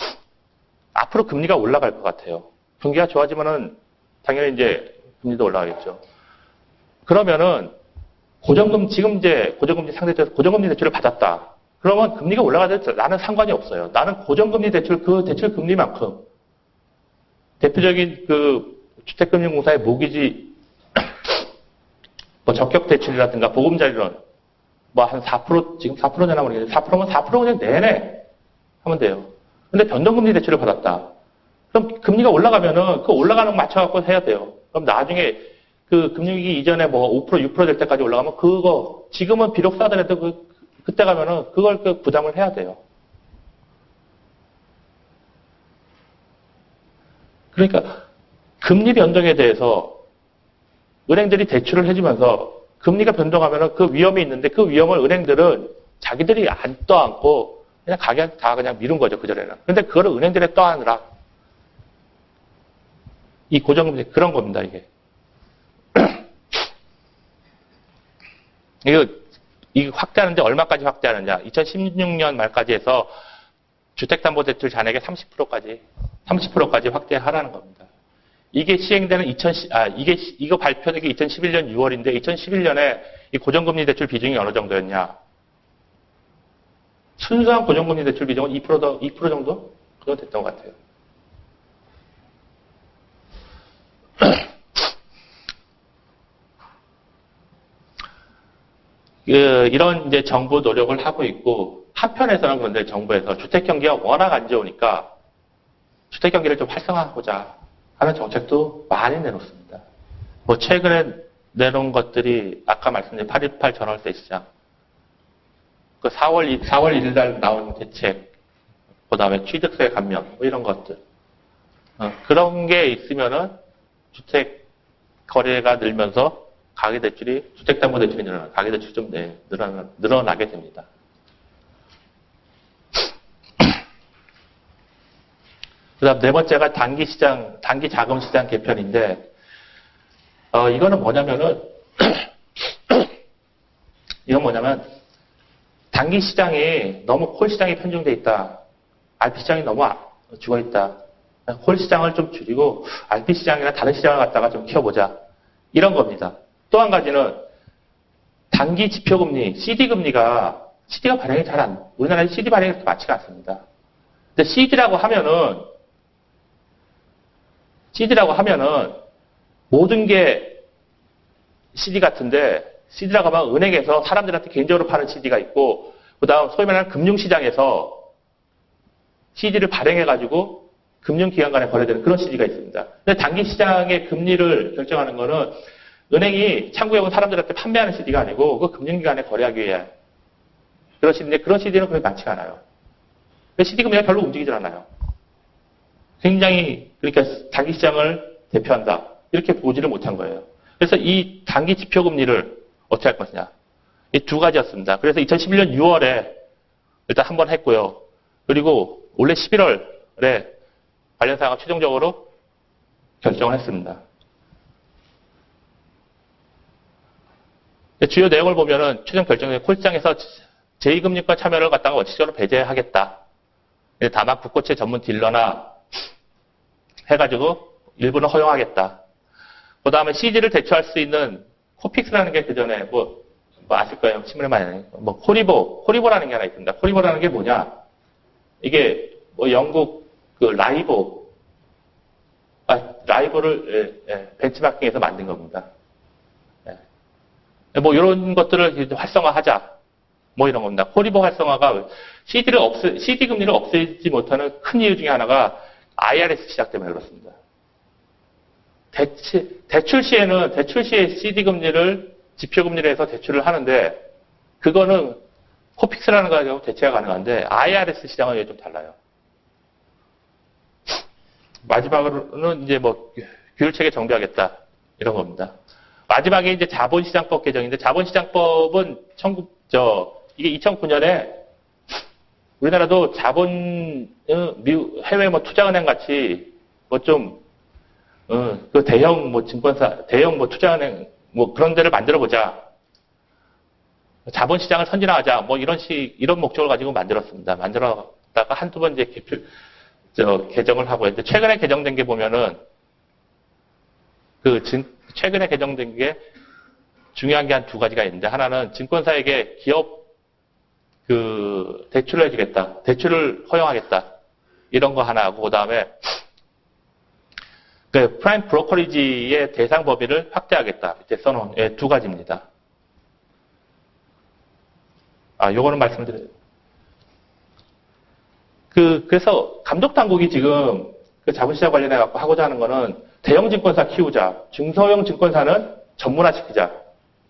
앞으로 금리가 올라갈 것 같아요. 경기가 좋아지면은 당연히 이제 금리도 올라가겠죠. 그러면은 지금 이제 고정금리 대출을 받았다. 그러면 금리가 올라가도 나는 상관이 없어요. 나는 고정금리 대출, 그 대출 금리만큼 대표적인 그 주택금융공사의 모기지 뭐 적격 대출이라든가 보금자리론 뭐 한 4% 지금 4%잖아 모르겠는데 4%면 4% 그냥 내내 하면 돼요. 근데 변동금리 대출을 받았다. 그럼 금리가 올라가면은 그 올라가는 거 맞춰갖고 해야 돼요. 그럼 나중에 그 금융위기 이전에 뭐 5% 6% 될 때까지 올라가면 그거 지금은 비록 싸더라도 그때 가면은 그걸 그 부담을 해야 돼요. 그러니까 금리 변동에 대해서 은행들이 대출을 해주면서 금리가 변동하면 그 위험이 있는데 그 위험을 은행들은 자기들이 안 떠안고 그냥 가게 다 그냥 미룬 거죠, 그전에는. 근데 그거를 은행들에 떠안으라. 이 고정금리 그런 겁니다, 이게. 이거 확대하는데 얼마까지 확대하느냐. 2016년 말까지 해서 주택담보대출 잔액의 30%까지 확대하라는 겁니다. 이게 시행되는 이거 발표된 게 2011년 6월인데 2011년에 이 고정금리 대출 비중이 어느 정도였냐? 순수한 고정금리 대출 비중은 2% 정도? 그거 됐던 것 같아요. 이런 이제 정부 노력을 하고 있고 한편에서는 그런데 정부에서 주택 경기가 워낙 안 좋으니까 주택 경기를 좀 활성화하고자 하는 정책도 많이 내놓습니다. 뭐 최근에 내놓은 것들이 아까 말씀드린 8.18 전월세 시장, 그 4월 1일 날 나온 대책, 그 다음에 취득세 감면 뭐 이런 것들 그런 게 있으면은 주택 거래가 늘면서 가계대출이 주택담보대출이 늘어나 가계대출이 좀 늘어나게 됩니다. 그 다음 네 번째가 단기 자금 시장 개편인데, 이거는 뭐냐면, 단기 시장이 너무 콜 시장이 편중돼 있다. RP 시장이 너무 죽어 있다. 콜 시장을 좀 줄이고, RP 시장이나 다른 시장을 갖다가 좀 키워보자. 이런 겁니다. 또 한 가지는, 단기 지표금리, CD가 발행이 우리나라의 CD 발행이 그렇게 많지가 않습니다. 근데 CD라고 하면은 모든 게 CD 같은데 CD라고 하면 은행에서 사람들한테 개인적으로 파는 CD가 있고 그다음 소위 말하는 금융시장에서 CD를 발행해가지고 금융기관 간에 거래되는 그런 CD가 있습니다. 근데 단기 시장의 금리를 결정하는 거는 은행이 참고용은 사람들한테 판매하는 CD가 아니고 그 금융기관에 거래하기 위해 그런 CD인데 그런 CD는 그렇게 많지가 않아요. CD 금리가 별로 움직이질 않아요. 굉장히 그러니까 단기 시장을 대표한다. 이렇게 보지를 못한 거예요. 그래서 이 단기 지표 금리를 어떻게 할 것이냐. 이 두 가지였습니다. 그래서 2011년 6월에 일단 한 번 했고요. 그리고 올해 11월에 관련 사항을 최종적으로 결정을 했습니다. 주요 내용을 보면은 최종 결정에 콜시장에서 제2금융권 참여를 갖다가 원칙적으로 배제하겠다. 다만 국고채 전문 딜러나 해가지고 일부는 허용하겠다. 그 다음에 CD를 대출할 수 있는 코픽스라는 게 그 전에 뭐 아실 거예요. 신문에 많이 뭐 코리보라는 게 하나 있습니다. 코리보라는 게 뭐냐? 이게 뭐 영국 그 라이보를 벤치마킹해서 만든 겁니다. 뭐 이런 것들을 활성화하자. 뭐 이런 겁니다. 코리보 활성화가 CD 금리를 없애지 못하는 큰 이유 중에 하나가 IRS 시작 때문에 그렇습니다. 대출 시에 CD 금리를 지표 금리로 해서 대출을 하는데 그거는 코픽스라는 거하고 대체가 가능한데 IRS 시장은 좀 달라요. 마지막으로는 이제 뭐 규율체계 정비하겠다 이런 겁니다. 마지막에 이제 자본시장법 개정인데 자본시장법은 이게 2009년에 우리나라도 해외 뭐 투자은행 같이 그 대형 뭐 증권사, 대형 뭐 투자은행 뭐 그런 데를 만들어 보자. 자본시장을 선진화하자. 뭐 이런 목적을 가지고 만들었습니다. 만들었다가 한두 번 이제 개정을 하고 했는데 최근에 개정된 게 보면은 최근에 개정된 게 중요한 게 한 두 가지가 있는데 하나는 증권사에게 기업 그 대출을 해주겠다, 대출을 허용하겠다 이런 거 하나 하고 그다음에 그 프라임 브로커리지의 대상 범위를 확대하겠다 밑에 써놓은 두 가지입니다. 요거는 말씀드려요. 그래서 감독 당국이 지금 그 자본시장 관련해 갖고 하고자 하는 거는 대형 증권사 키우자, 중소형 증권사는 전문화시키자.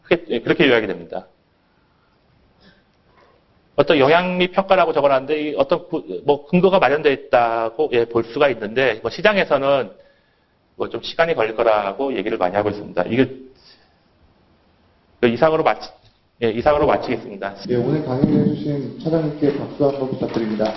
그렇게 요약이 됩니다. 어떤 영향미 평가라고 적어놨는데 어떤 뭐 근거가 마련되어 있다고 볼 수가 있는데 뭐 시장에서는 뭐 좀 시간이 걸릴 거라고 얘기를 많이 하고 있습니다. 이게 이상으로 마치겠습니다. 네, 오늘 강의를 해주신 차장님께 박수 한번 부탁드립니다.